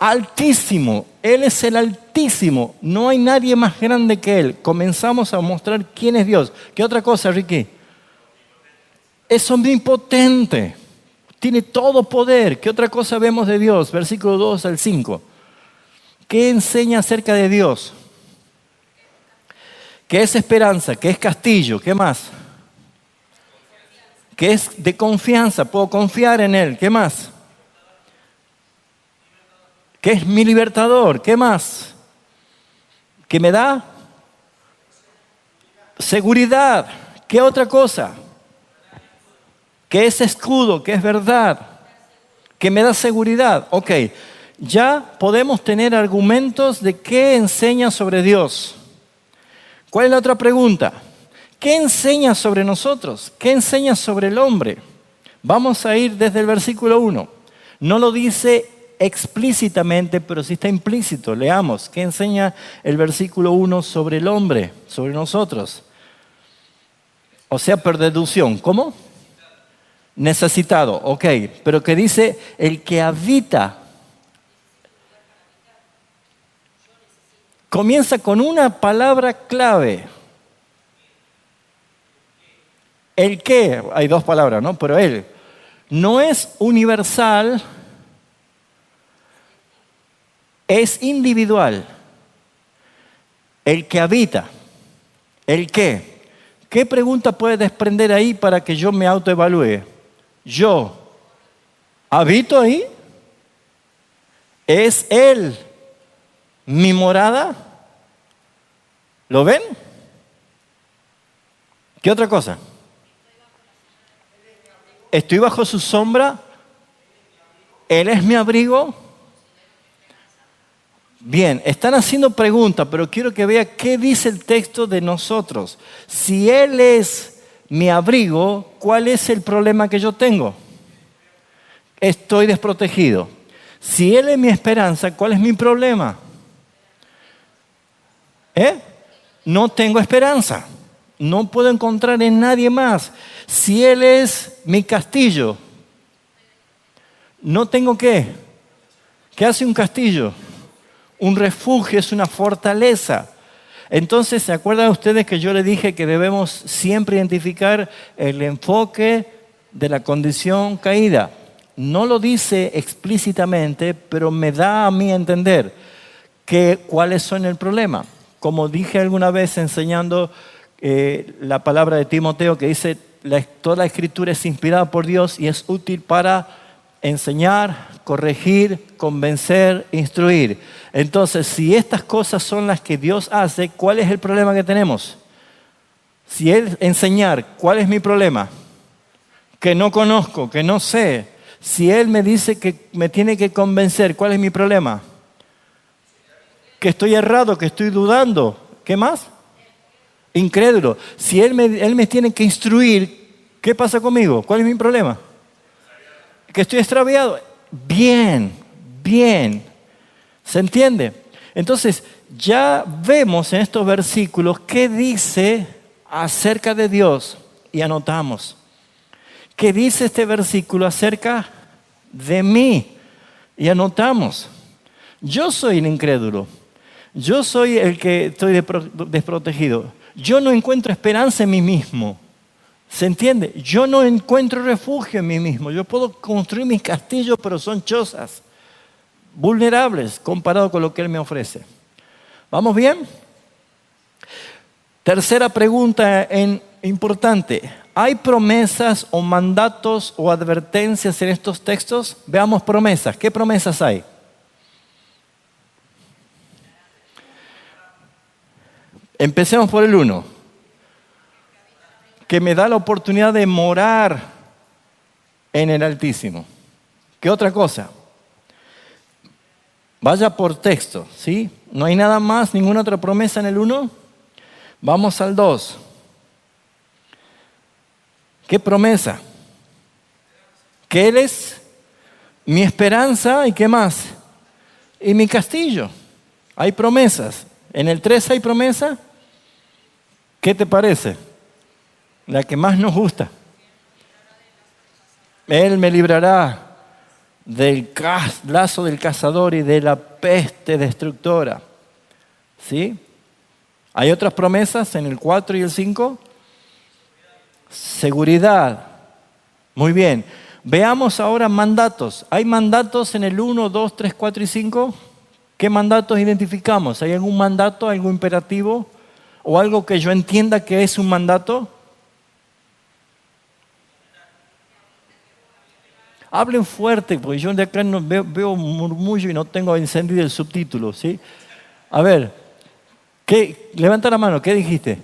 Altísimo, Él es el Altísimo, no hay nadie más grande que Él. Comenzamos a mostrar quién es Dios. ¿Qué otra cosa, Ricky? Es omnipotente, tiene todo poder. ¿Qué otra cosa vemos de Dios? Versículo 2 al 5. ¿Qué enseña acerca de Dios? ¿Qué es esperanza? ¿Qué es castillo? ¿Qué más? ¿Qué es de confianza? Puedo confiar en Él. ¿Qué más? ¿Qué es mi libertador? ¿Qué más? ¿Qué me da? Seguridad. ¿Qué otra cosa? ¿Qué es escudo? ¿Qué es verdad? ¿Qué me da seguridad? Ok, ya podemos tener argumentos de qué enseña sobre Dios. ¿Cuál es la otra pregunta? ¿Qué enseña sobre nosotros? ¿Qué enseña sobre el hombre? Vamos a ir desde el versículo 1. No lo dice explícitamente, pero sí está implícito. Leamos, ¿qué enseña el versículo 1 sobre el hombre, sobre nosotros? O sea, por deducción. ¿Cómo? Necesitado, ok. Pero que dice el que habita. Comienza con una palabra clave. El que, hay 2 palabras, ¿no? Pero Él no es universal, es individual. El que habita. ¿El qué? ¿Qué pregunta puede desprender ahí para que yo me autoevalúe? ¿Yo habito ahí? ¿Es Él mi morada? ¿Lo ven? ¿Qué otra cosa? Estoy bajo su sombra. Él es mi abrigo. Bien, están haciendo preguntas, pero quiero que vea qué dice el texto de nosotros. Si Él es mi abrigo, ¿cuál es el problema que yo tengo? Estoy desprotegido. Si Él es mi esperanza, ¿cuál es mi problema? No tengo esperanza. No puedo encontrar en nadie más. Si Él es mi castillo, no tengo ¿qué? ¿Qué hace un castillo? Un refugio, es una fortaleza. Entonces, ¿se acuerdan ustedes que yo les dije que debemos siempre identificar el enfoque de la condición caída? No lo dice explícitamente, pero me da a mí a entender cuáles son el problema. Como dije alguna vez enseñando la palabra de Timoteo que dice, toda la escritura es inspirada por Dios y es útil para enseñar, corregir, convencer, instruir. Entonces, si estas cosas son las que Dios hace, ¿cuál es el problema que tenemos? Si Él enseñar, ¿cuál es mi problema? Que no conozco, que no sé. Si Él me dice que me tiene que convencer, ¿cuál es mi problema? Que estoy errado, que estoy dudando. ¿Qué más? Incrédulo. Si Él me tiene que instruir, ¿qué pasa conmigo? ¿Cuál es mi problema? Que estoy extraviado. Bien. ¿Se entiende? Entonces, ya vemos en estos versículos qué dice acerca de Dios y anotamos. ¿Qué dice este versículo acerca de mí? Y anotamos. Yo soy el incrédulo. Yo soy el que estoy desprotegido. Yo no encuentro esperanza en mí mismo. ¿Se entiende? Yo no encuentro refugio en mí mismo. Yo puedo construir mis castillos, pero son chozas, vulnerables comparado con lo que Él me ofrece. ¿Vamos bien? Tercera pregunta importante. ¿Hay promesas o mandatos o advertencias en estos textos? Veamos promesas. ¿Qué promesas hay? Empecemos por el 1. Que me da la oportunidad de morar en el Altísimo. ¿Qué otra cosa? Vaya por texto, ¿sí? ¿No hay nada más, ninguna otra promesa en el 1? Vamos al 2. ¿Qué promesa? Que Él es mi esperanza y ¿qué más? Y mi castillo. Hay promesas. ¿En el 3 hay promesa? ¿Qué te parece? La que más nos gusta. Él me librará del lazo del cazador y de la peste destructora. ¿Sí? ¿Hay otras promesas en el 4 y el 5? Seguridad. Muy bien. Veamos ahora mandatos. ¿Hay mandatos en el 1, 2, 3, 4 y 5? ¿Qué mandatos identificamos? ¿Hay algún mandato, algo imperativo? ¿O algo que yo entienda que es un mandato? Hablen fuerte, porque yo de acá no veo murmullo y no tengo encendido el subtítulo, ¿sí? A ver, levanta la mano, ¿qué dijiste?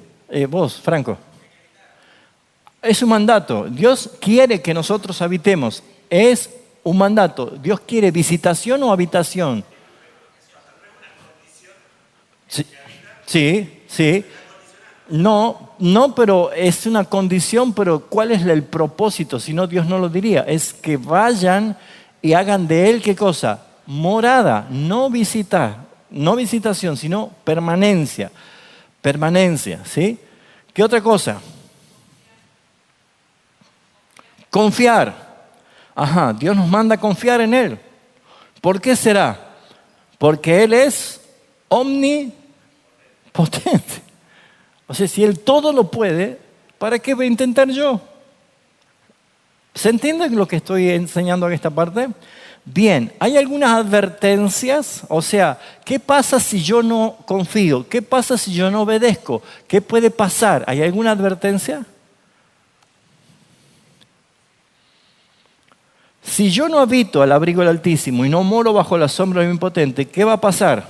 Vos, Franco. Es un mandato. Dios quiere que nosotros habitemos. Es un mandato. Dios quiere visitación o habitación. Sí. No, pero es una condición, pero ¿cuál es el propósito? Si no, Dios no lo diría. Es que vayan y hagan de Él, ¿qué cosa? Morada, no visitación, sino permanencia. Permanencia, ¿sí? ¿Qué otra cosa? Confiar. Ajá, Dios nos manda a confiar en Él. ¿Por qué será? Porque Él es omnipotente. O sea, si Él todo lo puede, ¿para qué voy a intentar yo? ¿Se entiende lo que estoy enseñando en esta parte? Bien, hay algunas advertencias, o sea, ¿qué pasa si yo no confío? ¿Qué pasa si yo no obedezco? ¿Qué puede pasar? ¿Hay alguna advertencia? Si yo no habito al abrigo del Altísimo y no moro bajo la sombra del Omnipotente, ¿qué va a pasar?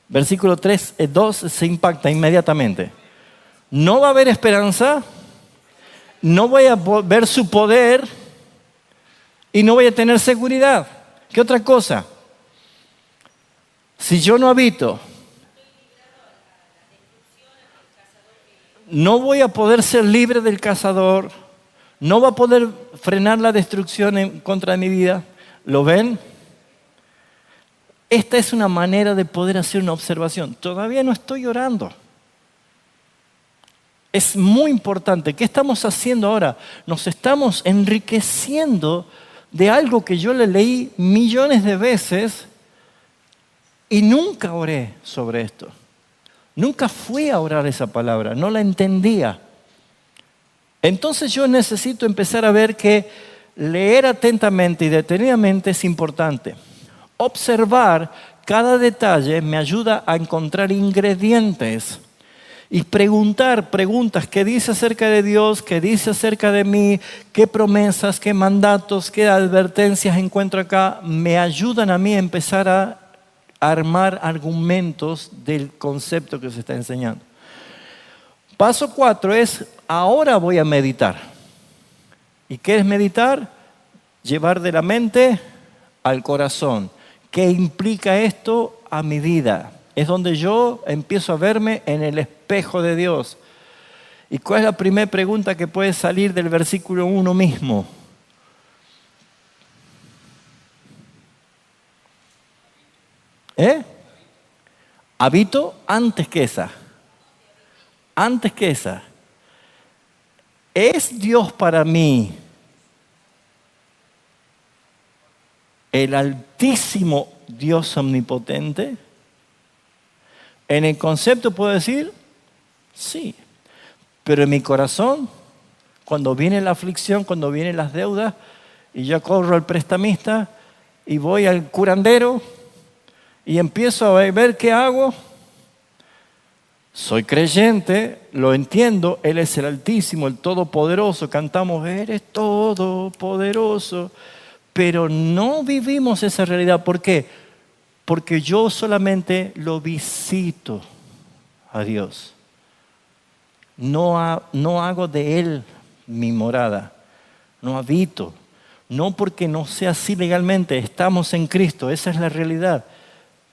Versículo 2 se impacta inmediatamente. No va a haber esperanza, no voy a ver su poder y no voy a tener seguridad. ¿Qué otra cosa? Si yo no habito, no voy a poder ser libre del cazador, no va a poder frenar la destrucción en contra de mi vida. ¿Lo ven? Esta es una manera de poder hacer una observación. Todavía no estoy orando. Es muy importante. ¿Qué estamos haciendo ahora? Nos estamos enriqueciendo de algo que yo le leí millones de veces y nunca oré sobre esto. Nunca fui a orar esa palabra, no la entendía. Entonces yo necesito empezar a ver que leer atentamente y detenidamente es importante. Observar cada detalle me ayuda a encontrar ingredientes y preguntar preguntas. ¿Qué dice acerca de Dios? ¿Qué dice acerca de mí? ¿Qué promesas, qué mandatos, qué advertencias encuentro acá? Me ayudan a mí a empezar a armar argumentos del concepto que se está enseñando. Paso 4 es, ahora voy a meditar. ¿Y qué es meditar? Llevar de la mente al corazón. ¿Qué implica esto a mi vida? Es donde yo empiezo a verme en el espejo de Dios. ¿Y cuál es la primera pregunta que puede salir del versículo 1 mismo? Habito antes que esa. Antes que esa. ¿Es Dios para mí el altísimo Dios omnipotente? En el concepto puedo decir, sí. Pero en mi corazón, cuando viene la aflicción, cuando vienen las deudas, y yo corro al prestamista y voy al curandero y empiezo a ver qué hago, soy creyente, lo entiendo, Él es el Altísimo, el Todopoderoso, cantamos, eres todopoderoso, pero no vivimos esa realidad. ¿Por qué? Porque yo solamente lo visito a Dios. No hago de Él mi morada, no habito. No porque no sea así legalmente, estamos en Cristo, esa es la realidad.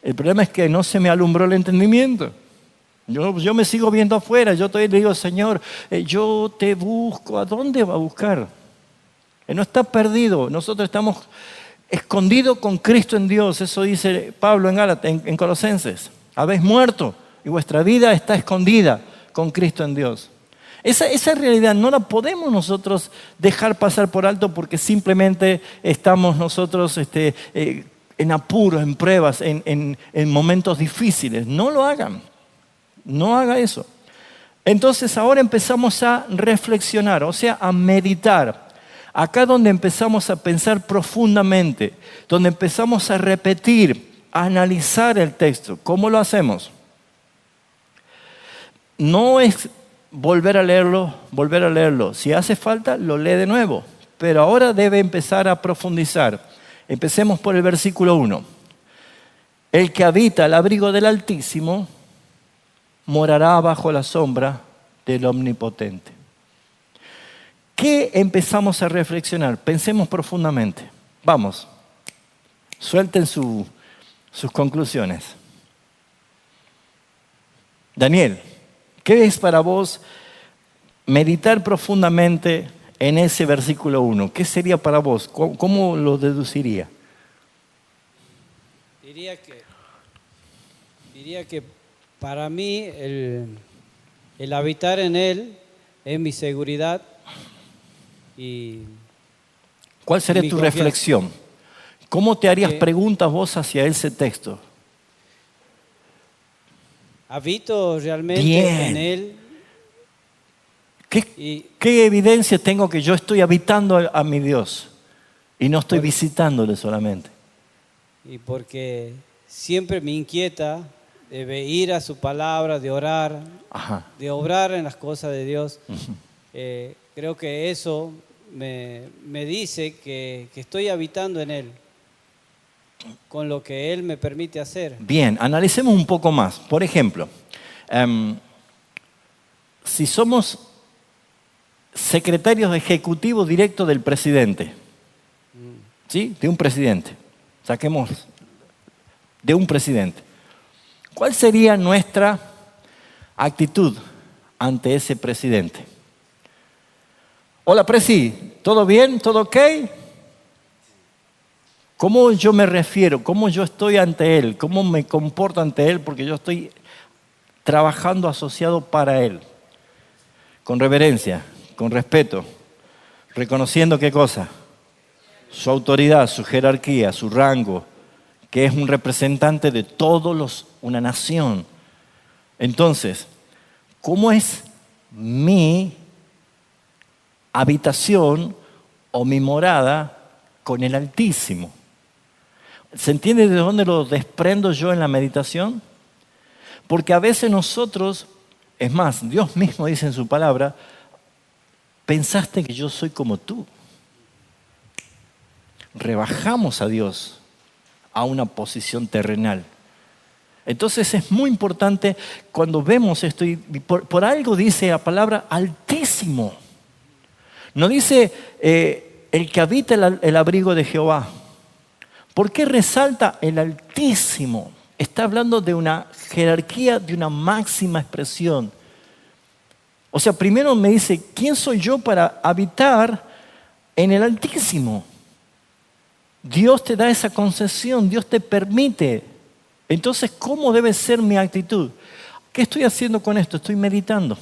El problema es que no se me alumbró el entendimiento. Yo me sigo viendo afuera, yo le digo, Señor, yo te busco. ¿A dónde va a buscar? Él no está perdido, nosotros estamos escondidos con Cristo en Dios. Eso dice Pablo en Colosenses. Habéis muerto y vuestra vida está escondida con Cristo en Dios. Esa realidad no la podemos nosotros dejar pasar por alto porque simplemente estamos nosotros en apuros, en pruebas, en momentos difíciles. No lo hagan. No haga eso. Entonces ahora empezamos a reflexionar, o sea, a meditar. Acá donde empezamos a pensar profundamente, donde empezamos a repetir, a analizar el texto. ¿Cómo lo hacemos? No es volver a leerlo. Si hace falta, lo lee de nuevo. Pero ahora debe empezar a profundizar. Empecemos por el versículo 1. El que habita al abrigo del Altísimo morará bajo la sombra del Omnipotente. ¿Qué empezamos a reflexionar? Pensemos profundamente. Vamos, suelten sus conclusiones. Daniel, ¿qué es para vos meditar profundamente en ese versículo 1? ¿Qué sería para vos? ¿Cómo lo deduciría? Diría que para mí el habitar en Él es mi seguridad y ¿cuál sería tu confianza. reflexión? ¿Cómo te harías preguntas vos hacia ese texto? Habito realmente Bien. en Él. ¿Qué evidencia tengo que yo estoy habitando a mi Dios y no estoy visitándole solamente? Y porque siempre me inquieta de ir a su palabra, de orar, de obrar en las cosas de Dios. Creo que eso me dice que estoy habitando en Él, con lo que Él me permite hacer. Bien, analicemos un poco más. Por ejemplo, si somos secretarios ejecutivos directos del presidente, ¿sí? De un presidente, saquemos de un presidente. ¿Cuál sería nuestra actitud ante ese presidente? Hola, presi, ¿todo bien? ¿Todo ok? ¿Cómo yo me refiero? ¿Cómo yo estoy ante él? ¿Cómo me comporto ante él? Porque yo estoy trabajando asociado para él. con reverencia, con respeto, reconociendo ¿qué cosa? Su autoridad, su jerarquía, su rango, que es un representante de una nación. Entonces, ¿cómo es mi habitación o mi morada con el Altísimo? ¿Se entiende de dónde lo desprendo yo en la meditación? Porque a veces nosotros, es más, Dios mismo dice en su palabra, pensaste que yo soy como tú. Rebajamos a Dios a una posición terrenal. Entonces es muy importante cuando vemos esto, y por algo dice la palabra Altísimo. No dice el que habita el abrigo de Jehová. ¿Por qué resalta el Altísimo? Está hablando de una jerarquía, de una máxima expresión. O sea, primero me dice, ¿quién soy yo para habitar en el Altísimo? Dios te da esa concesión, Dios te permite. Entonces, ¿cómo debe ser mi actitud? ¿Qué estoy haciendo con esto? Estoy meditando,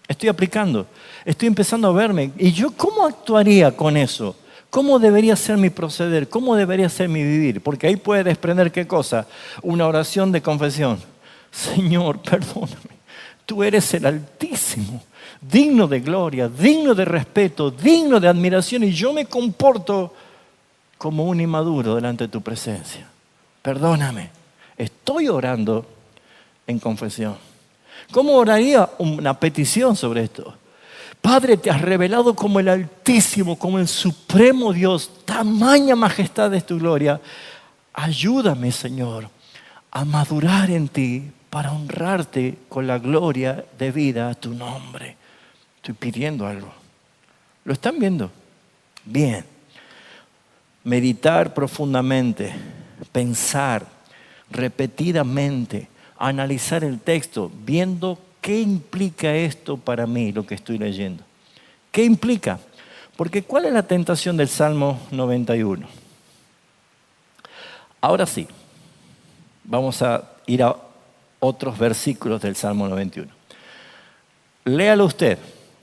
estoy aplicando, estoy empezando a verme. ¿Y yo cómo actuaría con eso? ¿Cómo debería ser mi proceder? ¿Cómo debería ser mi vivir? Porque ahí puede desprender ¿qué cosa? Una oración de confesión. Señor, perdóname. Tú eres el Altísimo, digno de gloria, digno de respeto, digno de admiración. Y yo me comporto como un inmaduro delante de tu presencia. Perdóname. Estoy orando en confesión. ¿Cómo oraría una petición sobre esto? Padre, te has revelado como el Altísimo, como el Supremo Dios. Tamaña majestad es tu gloria. Ayúdame, Señor, a madurar en ti para honrarte con la gloria debida a tu nombre. Estoy pidiendo algo. ¿Lo están viendo? Bien. Meditar profundamente, pensar repetidamente, analizar el texto, viendo qué implica esto para mí, lo que estoy leyendo. ¿Qué implica? Porque ¿cuál es la tentación del Salmo 91? Ahora sí, vamos a ir a otros versículos del Salmo 91. Léalo usted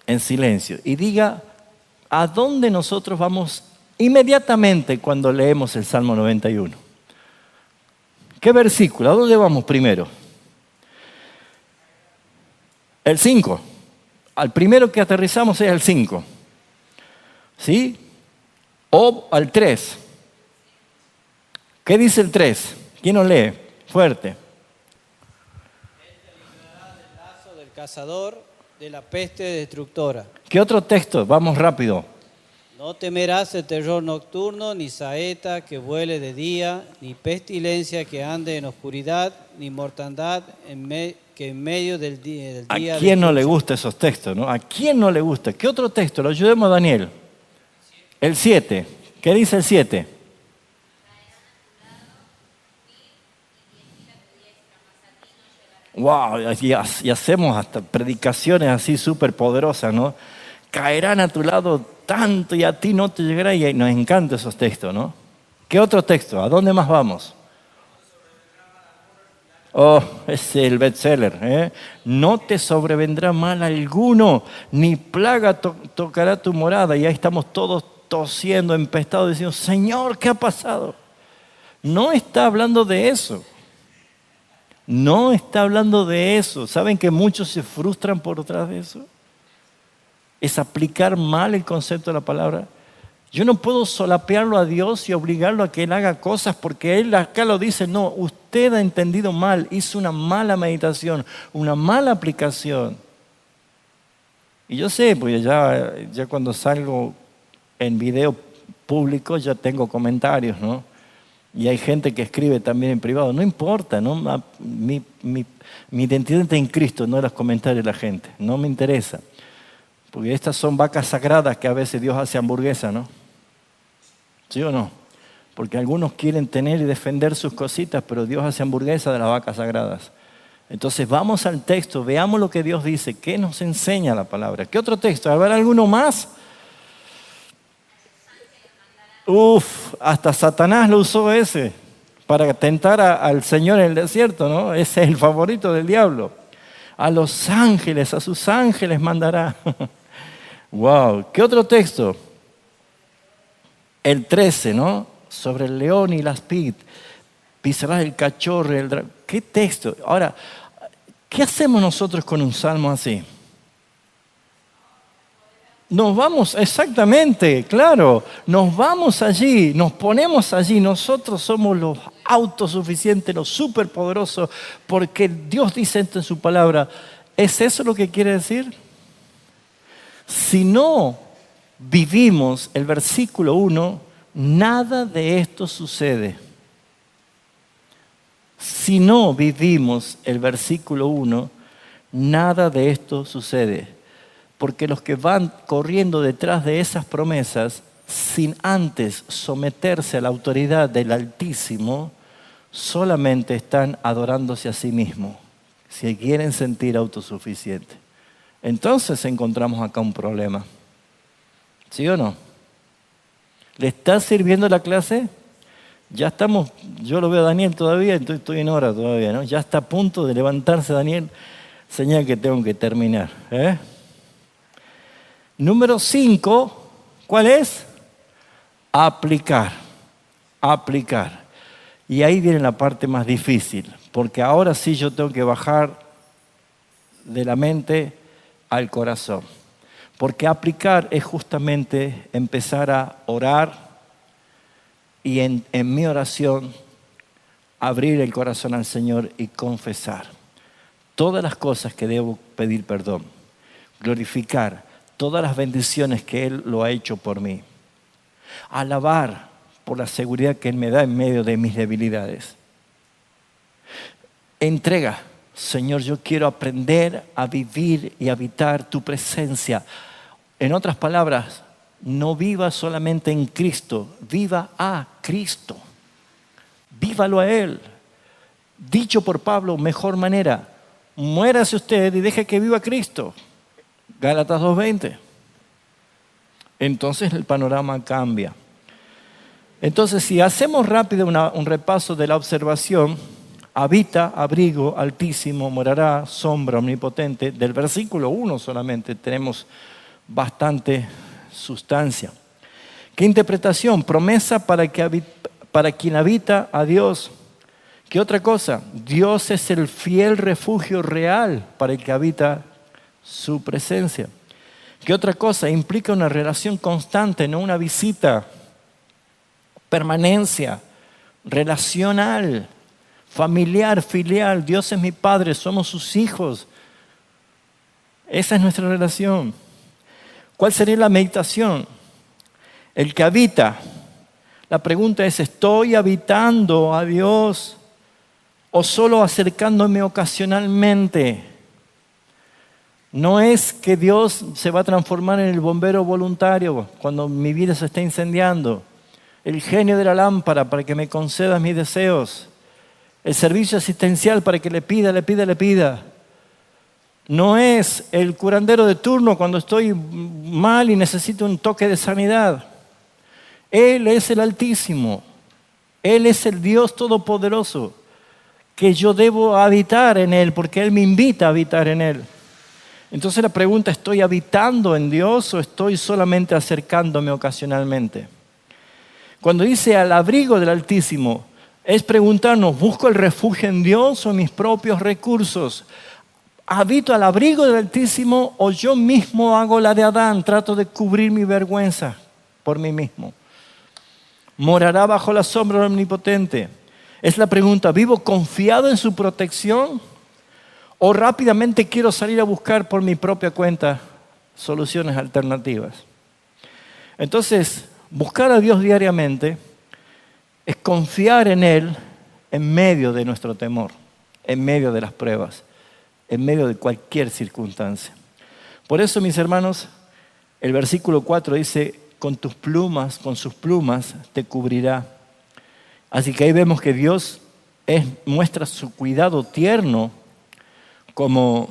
en silencio y diga a dónde nosotros vamos inmediatamente cuando leemos el Salmo 91. ¿Qué versículo? ¿A dónde vamos primero? El 5. Al primero que aterrizamos es el 5. ¿Sí? O al 3. ¿Qué dice el 3? ¿Quién lo lee? Fuerte. Él te librará del lazo del cazador, de la peste destructora. ¿Qué otro texto? Vamos rápido. No temerás el terror nocturno, ni saeta que vuele de día, ni pestilencia que ande en oscuridad, ni mortandad que en medio del día. ¿A quién no le gustan esos textos, no? ¿A quién no le gusta? ¿Qué otro texto? Lo ayudemos a Daniel. El 7. ¿Qué dice el 7? Wow, y hacemos hasta predicaciones así súper poderosas, ¿no? Caerán a tu lado tanto y a ti no te llegará, y nos encantan esos textos, ¿no? ¿Qué otro texto? ¿A dónde más vamos? Oh, ese es el bestseller, ¿eh? No te sobrevendrá mal alguno, ni plaga tocará tu morada. Y ahí estamos todos tosiendo, empestados, diciendo, Señor, ¿qué ha pasado? No está hablando de eso. No está hablando de eso. ¿Saben que muchos se frustran por detrás de eso? Es aplicar mal el concepto de la palabra. Yo no puedo solapearlo a Dios y obligarlo a que Él haga cosas porque Él acá lo dice. No, usted ha entendido mal, hizo una mala meditación, una mala aplicación. Y yo sé, porque ya cuando salgo en video público ya tengo comentarios, ¿no? Y hay gente que escribe también en privado. No importa, ¿no? Mi identidad está en Cristo, no en los comentarios de la gente. No me interesa. Porque estas son vacas sagradas que a veces Dios hace hamburguesa, ¿no? ¿Sí o no? Porque algunos quieren tener y defender sus cositas, pero Dios hace hamburguesa de las vacas sagradas. Entonces vamos al texto, veamos lo que Dios dice. ¿Qué nos enseña la palabra? ¿Qué otro texto? ¿Habrá alguno más? Hasta Satanás lo usó ese para tentar al Señor en el desierto, ¿no? Ese es el favorito del diablo. A los ángeles, a sus ángeles mandará. Wow, ¿qué otro texto? El 13, ¿no? Sobre el león y las pisarás el cachorro y el dragón. ¿Qué texto? Ahora, ¿qué hacemos nosotros con un salmo así? Nos vamos, exactamente, claro, nos vamos allí, nos ponemos allí, nosotros somos los autosuficientes, los superpoderosos, porque Dios dice esto en su palabra. ¿Es eso lo que quiere decir? Si no vivimos el versículo 1, nada de esto sucede. Si no vivimos el versículo 1, nada de esto sucede. Porque los que van corriendo detrás de esas promesas, sin antes someterse a la autoridad del Altísimo, solamente están adorándose a sí mismos, si quieren sentir autosuficientes. Entonces encontramos acá un problema. ¿Sí o no? ¿Le está sirviendo la clase? Ya estamos, yo lo veo a Daniel todavía, entonces estoy en hora todavía, ¿no? Ya está a punto de levantarse Daniel, señal que tengo que terminar. Número 5, ¿cuál es? Aplicar. Aplicar. Y ahí viene la parte más difícil, porque ahora sí yo tengo que bajar de la mente al corazón. Porque aplicar es justamente empezar a orar y en mi oración abrir el corazón al Señor y confesar todas las cosas que debo pedir perdón, glorificar todas las bendiciones que Él lo ha hecho por mí, alabar por la seguridad que Él me da en medio de mis debilidades. Entrega, Señor, yo quiero aprender a vivir y habitar tu presencia. En otras palabras, no viva solamente en Cristo, viva a Cristo. Vívalo a Él. Dicho por Pablo, mejor manera, muérase usted y deje que viva Cristo. Gálatas 2:20. Entonces el panorama cambia. Entonces, si hacemos rápido un repaso de la observación, habita, abrigo, altísimo, morará, sombra, omnipotente, del versículo 1 solamente tenemos bastante sustancia. ¿Qué interpretación? Promesa para quien habita a Dios. ¿Qué otra cosa? Dios es el fiel refugio real para el que habita su presencia. ¿Qué otra cosa? Implica una relación constante, no una visita. Permanencia, relacional, familiar, filial. Dios es mi Padre, somos sus hijos. Esa es nuestra relación. ¿Cuál sería la meditación? El que habita. La pregunta es, ¿estoy habitando a Dios o solo acercándome ocasionalmente? No es que Dios se va a transformar en el bombero voluntario cuando mi vida se está incendiando, el genio de la lámpara para que me conceda mis deseos, el servicio asistencial para que le pida. No es el curandero de turno cuando estoy mal y necesito un toque de sanidad. Él es el Altísimo. Él es el Dios Todopoderoso, que yo debo habitar en Él porque Él me invita a habitar en Él. Entonces la pregunta, ¿estoy habitando en Dios o estoy solamente acercándome ocasionalmente? Cuando dice al abrigo del Altísimo, es preguntarnos, ¿busco el refugio en Dios o en mis propios recursos? ¿Habito al abrigo del Altísimo o yo mismo hago la de Adán? Trato de cubrir mi vergüenza por mí mismo. ¿Morará bajo la sombra del Omnipotente? Es la pregunta, ¿vivo confiado en su protección? ¿O rápidamente quiero salir a buscar por mi propia cuenta soluciones alternativas? Entonces, buscar a Dios diariamente es confiar en Él en medio de nuestro temor, en medio de las pruebas, en medio de cualquier circunstancia. Por eso, mis hermanos, el versículo 4 dice, con sus plumas te cubrirá. Así que ahí vemos que Dios muestra su cuidado tierno como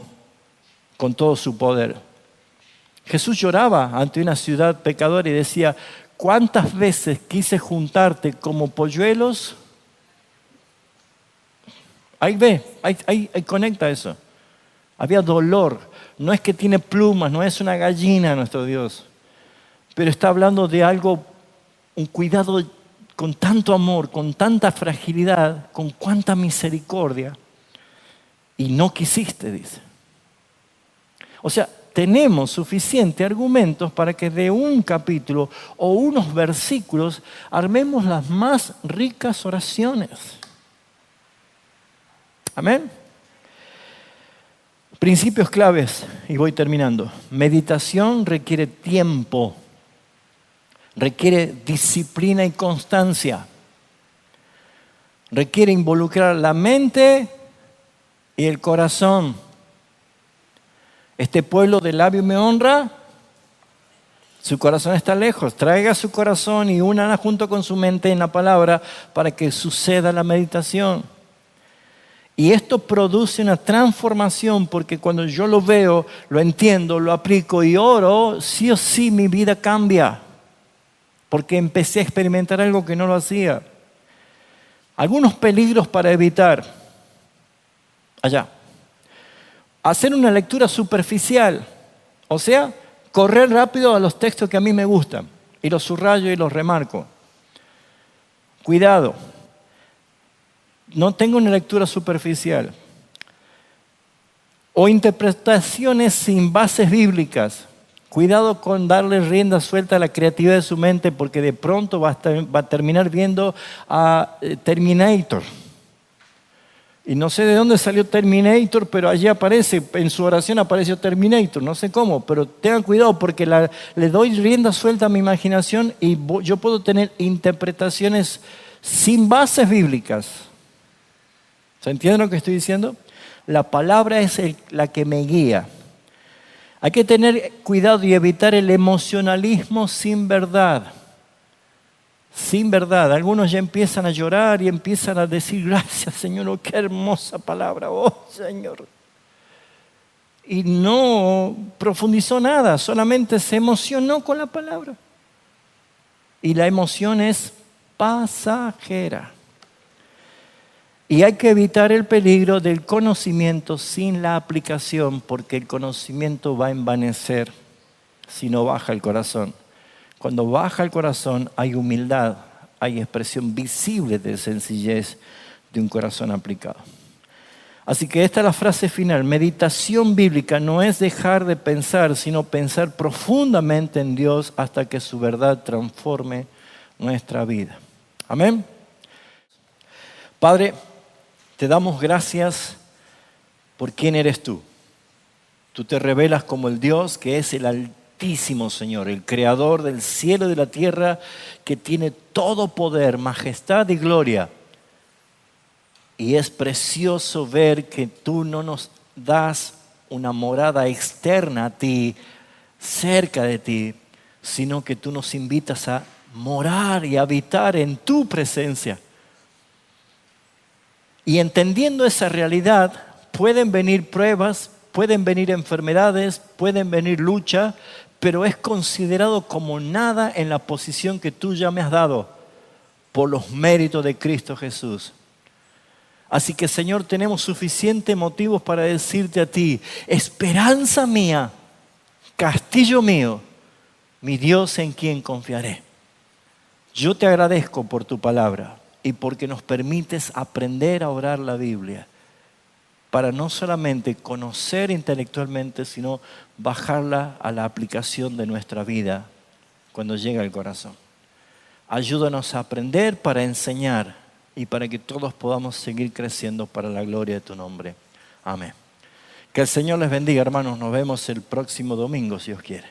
con todo su poder. Jesús lloraba ante una ciudad pecadora y decía, ¿cuántas veces quise juntarte como polluelos? Ahí ve, ahí conecta eso. Había dolor. No es que tiene plumas, no es una gallina nuestro Dios. Pero está hablando de algo, un cuidado con tanto amor, con tanta fragilidad, con cuánta misericordia. Y no quisiste, dice. O sea, tenemos suficientes argumentos para que de un capítulo o unos versículos armemos las más ricas oraciones. Amén. Principios claves, y voy terminando. Meditación requiere tiempo, requiere disciplina y constancia, requiere involucrar la mente y el corazón. Este pueblo de labio me honra, su corazón está lejos. Traiga su corazón y únala junto con su mente en la palabra para que suceda la meditación. Y esto produce una transformación porque cuando yo lo veo, lo entiendo, lo aplico y oro, sí o sí mi vida cambia. Porque empecé a experimentar algo que no lo hacía. Algunos peligros para evitar. Allá. Hacer una lectura superficial. O sea, correr rápido a los textos que a mí me gustan. Y los subrayo y los remarco. Cuidado. No tengo una lectura superficial. O interpretaciones sin bases bíblicas. Cuidado con darle rienda suelta a la creatividad de su mente porque de pronto va a terminar viendo a Terminator. Y no sé de dónde salió Terminator, pero allí aparece, en su oración apareció Terminator, no sé cómo, pero tengan cuidado porque le doy rienda suelta a mi imaginación y yo puedo tener interpretaciones sin bases bíblicas. ¿Se entiende lo que estoy diciendo? La palabra es la que me guía. Hay que tener cuidado y evitar el emocionalismo sin verdad. Sin verdad. Algunos ya empiezan a llorar y empiezan a decir, gracias Señor, oh, qué hermosa palabra, oh Señor. Y no profundizó nada, solamente se emocionó con la palabra. Y la emoción es pasajera. Y hay que evitar el peligro del conocimiento sin la aplicación, porque el conocimiento va a envanecer si no baja el corazón. Cuando baja el corazón hay humildad, hay expresión visible de sencillez de un corazón aplicado. Así que esta es la frase final. Meditación bíblica no es dejar de pensar, sino pensar profundamente en Dios hasta que su verdad transforme nuestra vida. Amén. Padre, te damos gracias por quién eres tú. Tú te revelas como el Dios que es el Altísimo Señor, el Creador del cielo y de la tierra, que tiene todo poder, majestad y gloria. Y es precioso ver que tú no nos das una morada externa a ti, cerca de ti, sino que tú nos invitas a morar y habitar en tu presencia. Y entendiendo esa realidad, pueden venir pruebas, pueden venir enfermedades, pueden venir lucha, pero es considerado como nada en la posición que tú ya me has dado por los méritos de Cristo Jesús. Así que, Señor, tenemos suficientes motivos para decirte a ti, esperanza mía, castillo mío, mi Dios en quien confiaré. Yo te agradezco por tu palabra y porque nos permites aprender a orar la Biblia para no solamente conocer intelectualmente, sino bajarla a la aplicación de nuestra vida cuando llega al corazón. Ayúdanos a aprender para enseñar y para que todos podamos seguir creciendo para la gloria de tu nombre. Amén. Que el Señor les bendiga, hermanos. Nos vemos el próximo domingo, si Dios quiere.